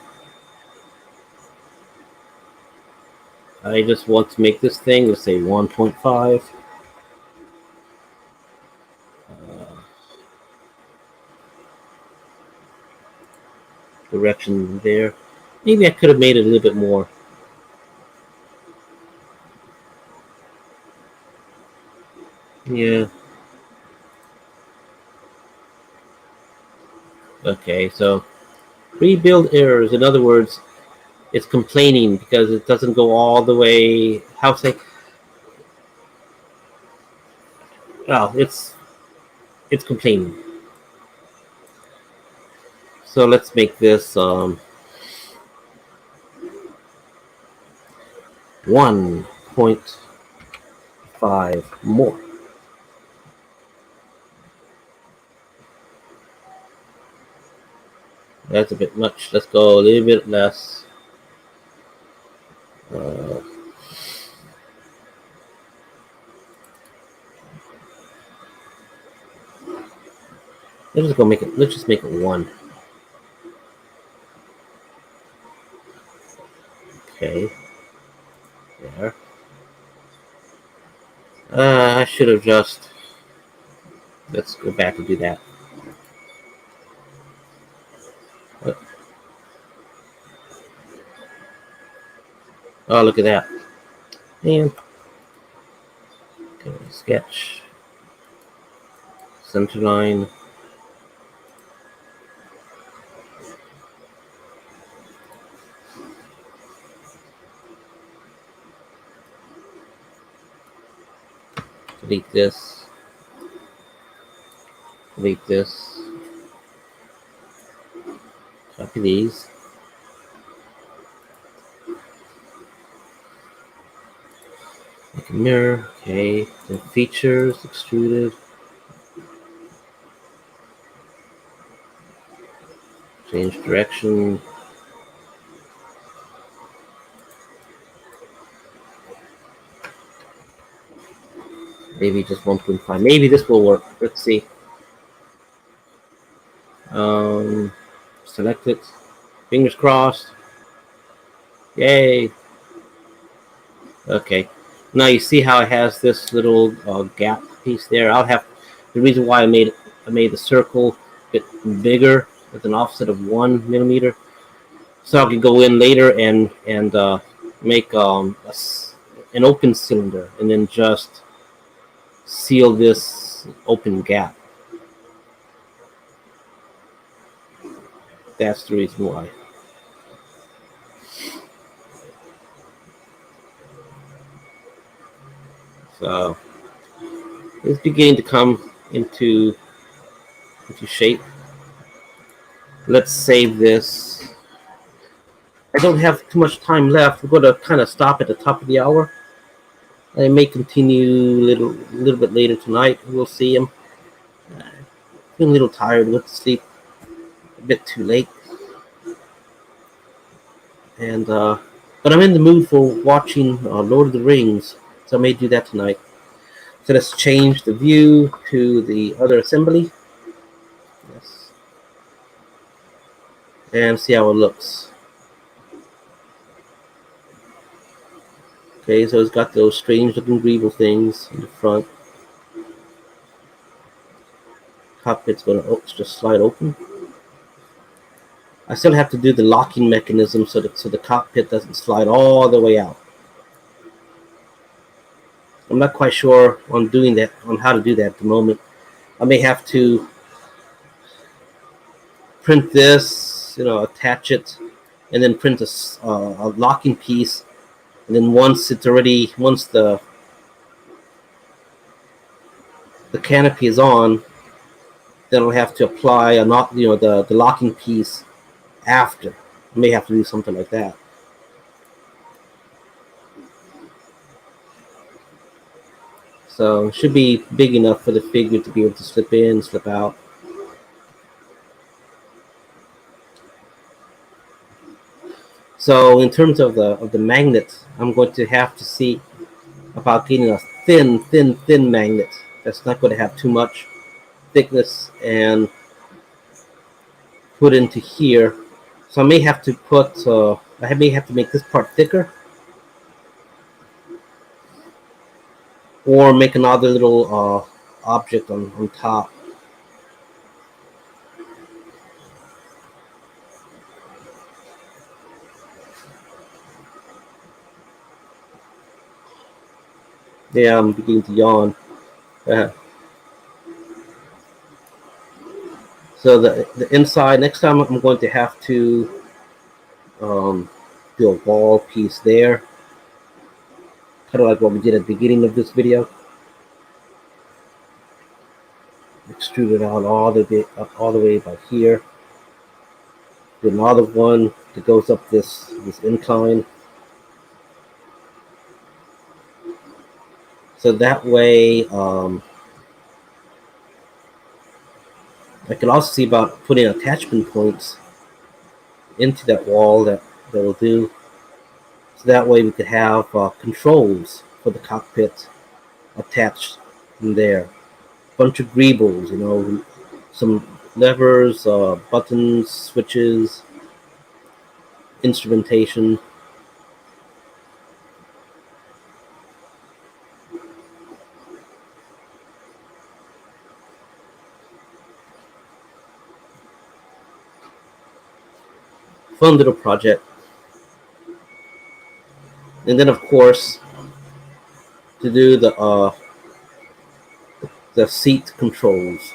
I just want to make this thing, let's say 1.5. Direction there. Maybe I could have made it a little bit more. Yeah. Okay, so rebuild errors. In other words, it's complaining because it doesn't go all the way. How say? Well, it's complaining. So let's make this 1.5 more. That's a bit much. Let's go a little bit less. Let's just make it 1. Okay. There. I should have just. Let's go back and do that. Oh, look at that. And okay, sketch. Center line. Delete this. Delete this. Copy these. Make a mirror. Okay. The features, extruded. Change direction. Maybe just 1.5. Maybe this will work. Let's see. Select it. Fingers crossed. Yay. Okay. Now you see how it has this little gap piece there. The reason why I made the circle a bit bigger with an offset of 1 millimeter, so I can go in later and make an open cylinder and then just seal this open gap. That's the reason why. So it's beginning to come into shape. Let's save this. I don't have too much time left. We're going to kind of stop at the top of the hour. I may continue a little bit later tonight. We'll see. I'm feeling a little tired. Went to sleep a bit too late, and but I'm in the mood for watching Lord of the Rings, so I may do that tonight. So let's change the view to the other assembly. Yes. And see how it looks. Okay, so it's got those strange looking greeble things in the front. Cockpit's going to just slide open. I still have to do the locking mechanism so the cockpit doesn't slide all the way out. I'm not quite sure on how to do that at the moment. I may have to print this, attach it, and then print a locking piece. And then once the canopy is on, then I'll have to apply the locking piece after. I may have to do something like that. So it should be big enough for the figure to be able to slip in, slip out. So in terms of the magnet, I'm going to have to see about getting a thin magnet that's not going to have too much thickness and put into here. So I may have to make this part thicker, or make another little object on top. Yeah, I'm beginning to yawn. So the inside, next time I'm going to have to do a wall piece there, kind of like what we did at the beginning of this video. Extrude it out all the way by here. Do another one that goes up this incline. So that way, I can also see about putting attachment points into that wall that will do. So that way we could have controls for the cockpit attached in there. A bunch of greebles, some levers, buttons, switches, instrumentation. Fun little project. And then, of course, to do the seat controls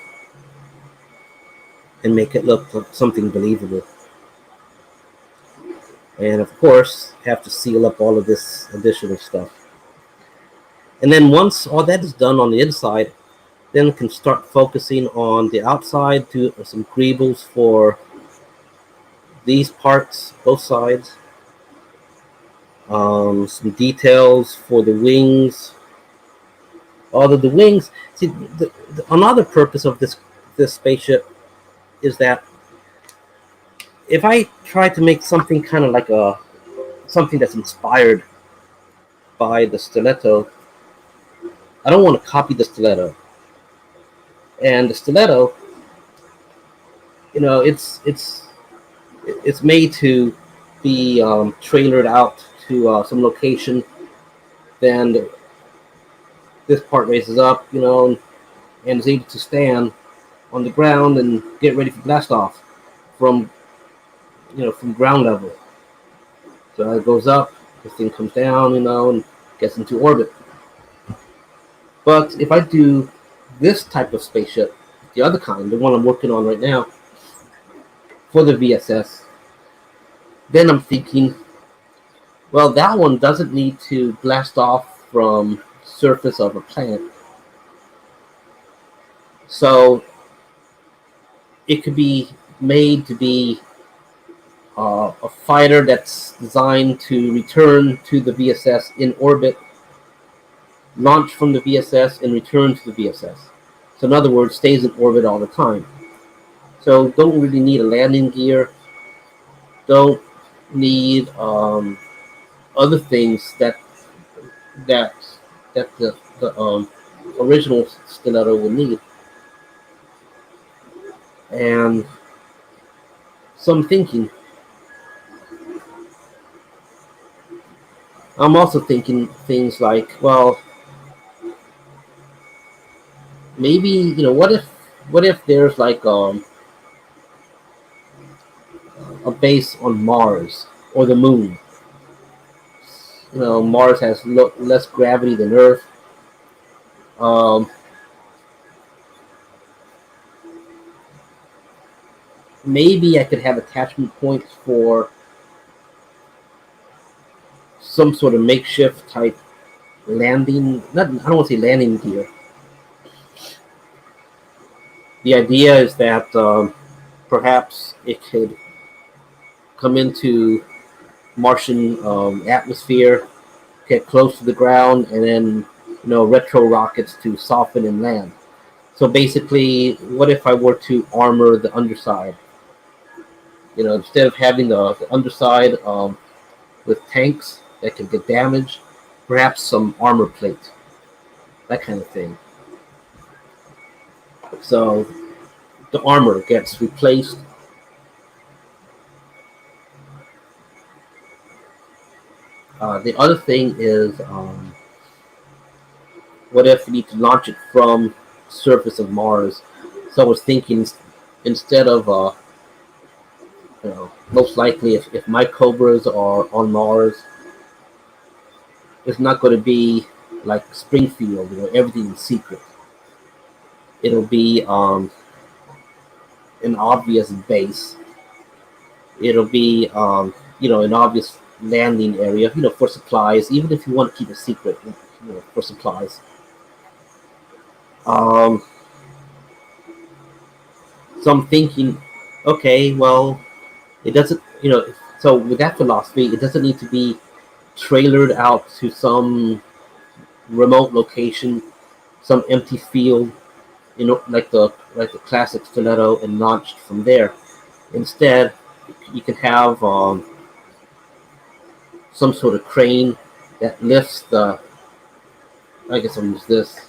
and make it look like something believable. And of course, have to seal up all of this additional stuff. And then once all that is done on the inside, then can start focusing on the outside, do some greebles for these parts, both sides. Some details for the wings. Although the wings, see, another purpose of this spaceship is that if I try to make something kind of like something that's inspired by the stiletto, I don't want to copy the stiletto. And the stiletto, it's made to be trailered out to some location. Then this part raises up, and is able to stand on the ground and get ready for blast off from ground level. So it goes up, this thing comes down, and gets into orbit. But if I do this type of spaceship, the other kind, the one I'm working on right now, for the VSS, then I'm thinking, well, that one doesn't need to blast off from surface of a planet. So it could be made to be a fighter that's designed to return to the VSS in orbit launch from the VSS and return to the VSS. So in other words, stays in orbit all the time. So don't really need a landing gear. Don't need other things that the original stiletto would need. And so I'm also thinking things like, well, maybe, what if there's like a base on Mars or the Moon? Mars has less gravity than Earth. Maybe I could have attachment points for some sort of makeshift type landing. I don't want to say landing gear. The idea is that perhaps it could come into Martian atmosphere, get close to the ground, and then retro rockets to soften and land. So basically, what if I were to armor the underside? Instead of having the underside with tanks that can get damaged, perhaps some armor plate, that kind of thing. So the armor gets replaced. The other thing is, what if you need to launch it from the surface of Mars? So I was thinking, instead of, most likely if my Cobras are on Mars, it's not going to be like Springfield, everything is secret. It'll be an obvious base. It'll be, an obvious landing area, for supplies, even if you want to keep it secret, for supplies. So I'm thinking, okay, well, it doesn't, so with that philosophy, it doesn't need to be trailered out to some remote location, some empty field, like the classic stiletto, and launched from there. Instead, you can have some sort of crane that lifts the. I guess I'll use this.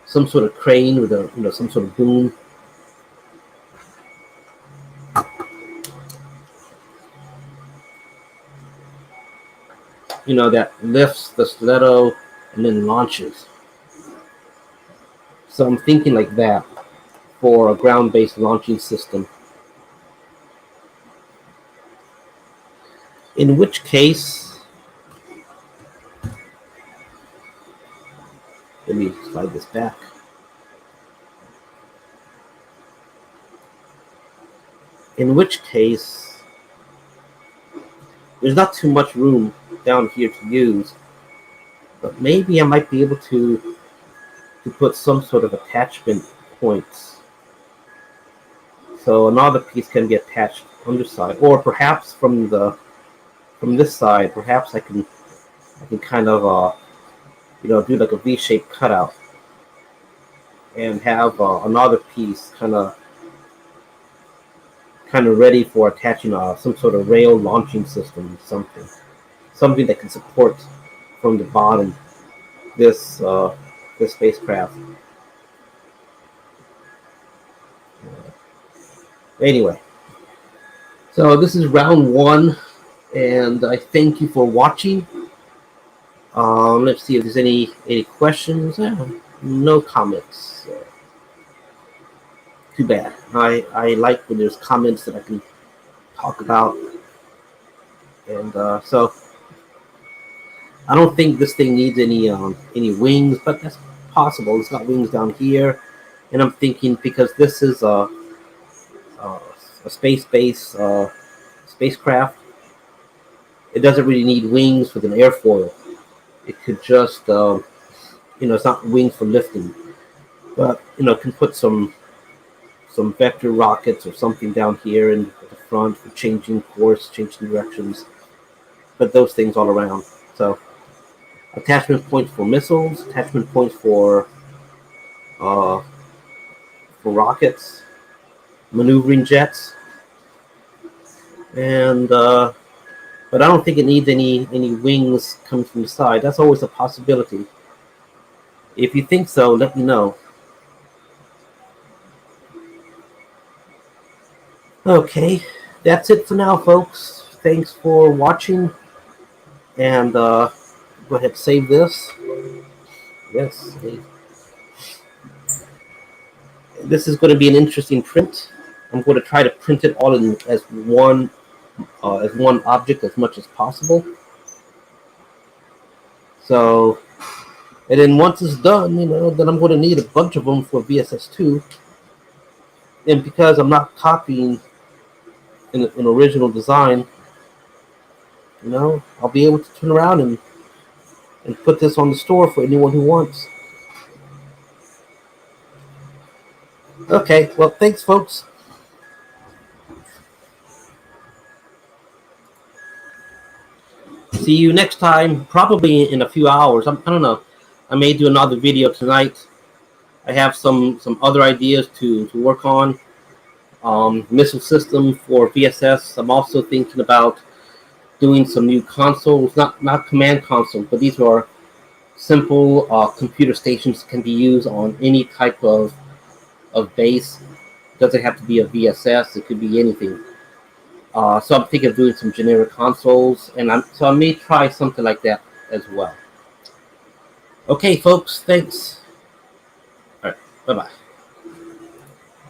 Some sort of crane with a some sort of boom. That lifts the stiletto and then launches. So I'm thinking like that for a ground-based launching system. In which case, let me slide this back. In which case, there's not too much room down here to use, but maybe I might be able to put some sort of attachment points. So another piece can be attached underside, or perhaps from this side, perhaps I can kind of do like a V-shaped cutout and have another piece kind of ready for attaching some sort of rail launching system, something that can support from the bottom this spacecraft. Anyway, so this is round one, and I thank you for watching. Let's see if there's any questions. No comments. Too bad. I like when there's comments that I can talk about. And so I don't think this thing needs any wings, but that's possible. It's got wings down here, and I'm thinking because this is a space-based spacecraft, it doesn't really need wings with an airfoil. It could just, it's not wings for lifting, but can put some vector rockets or something down here in the front for changing course, changing directions. But those things all around. So attachment points for missiles, attachment points for rockets, maneuvering jets, and but I don't think it needs any wings coming from the side. That's always a possibility. If you think so, let me know. Okay, that's it for now, folks. Thanks for watching, and go ahead and save this. Yes, this is going to be an interesting print. I'm going to try to print it all in as one object as much as possible. So, and then once it's done, then I'm going to need a bunch of them for VSS2. And because I'm not copying an original design, I'll be able to turn around and put this on the store for anyone who wants. Okay, well, thanks, folks. See you next time, probably in a few hours. I don't know. I may do another video tonight. I have some other ideas to work on. Missile system for VSS. I'm also thinking about doing some new consoles, not command consoles, but these are simple computer stations that can be used on any type of base. It doesn't have to be a VSS. It could be anything. So I'm thinking of doing some generic consoles, and so I may try something like that as well. Okay, folks, thanks. All right, bye-bye.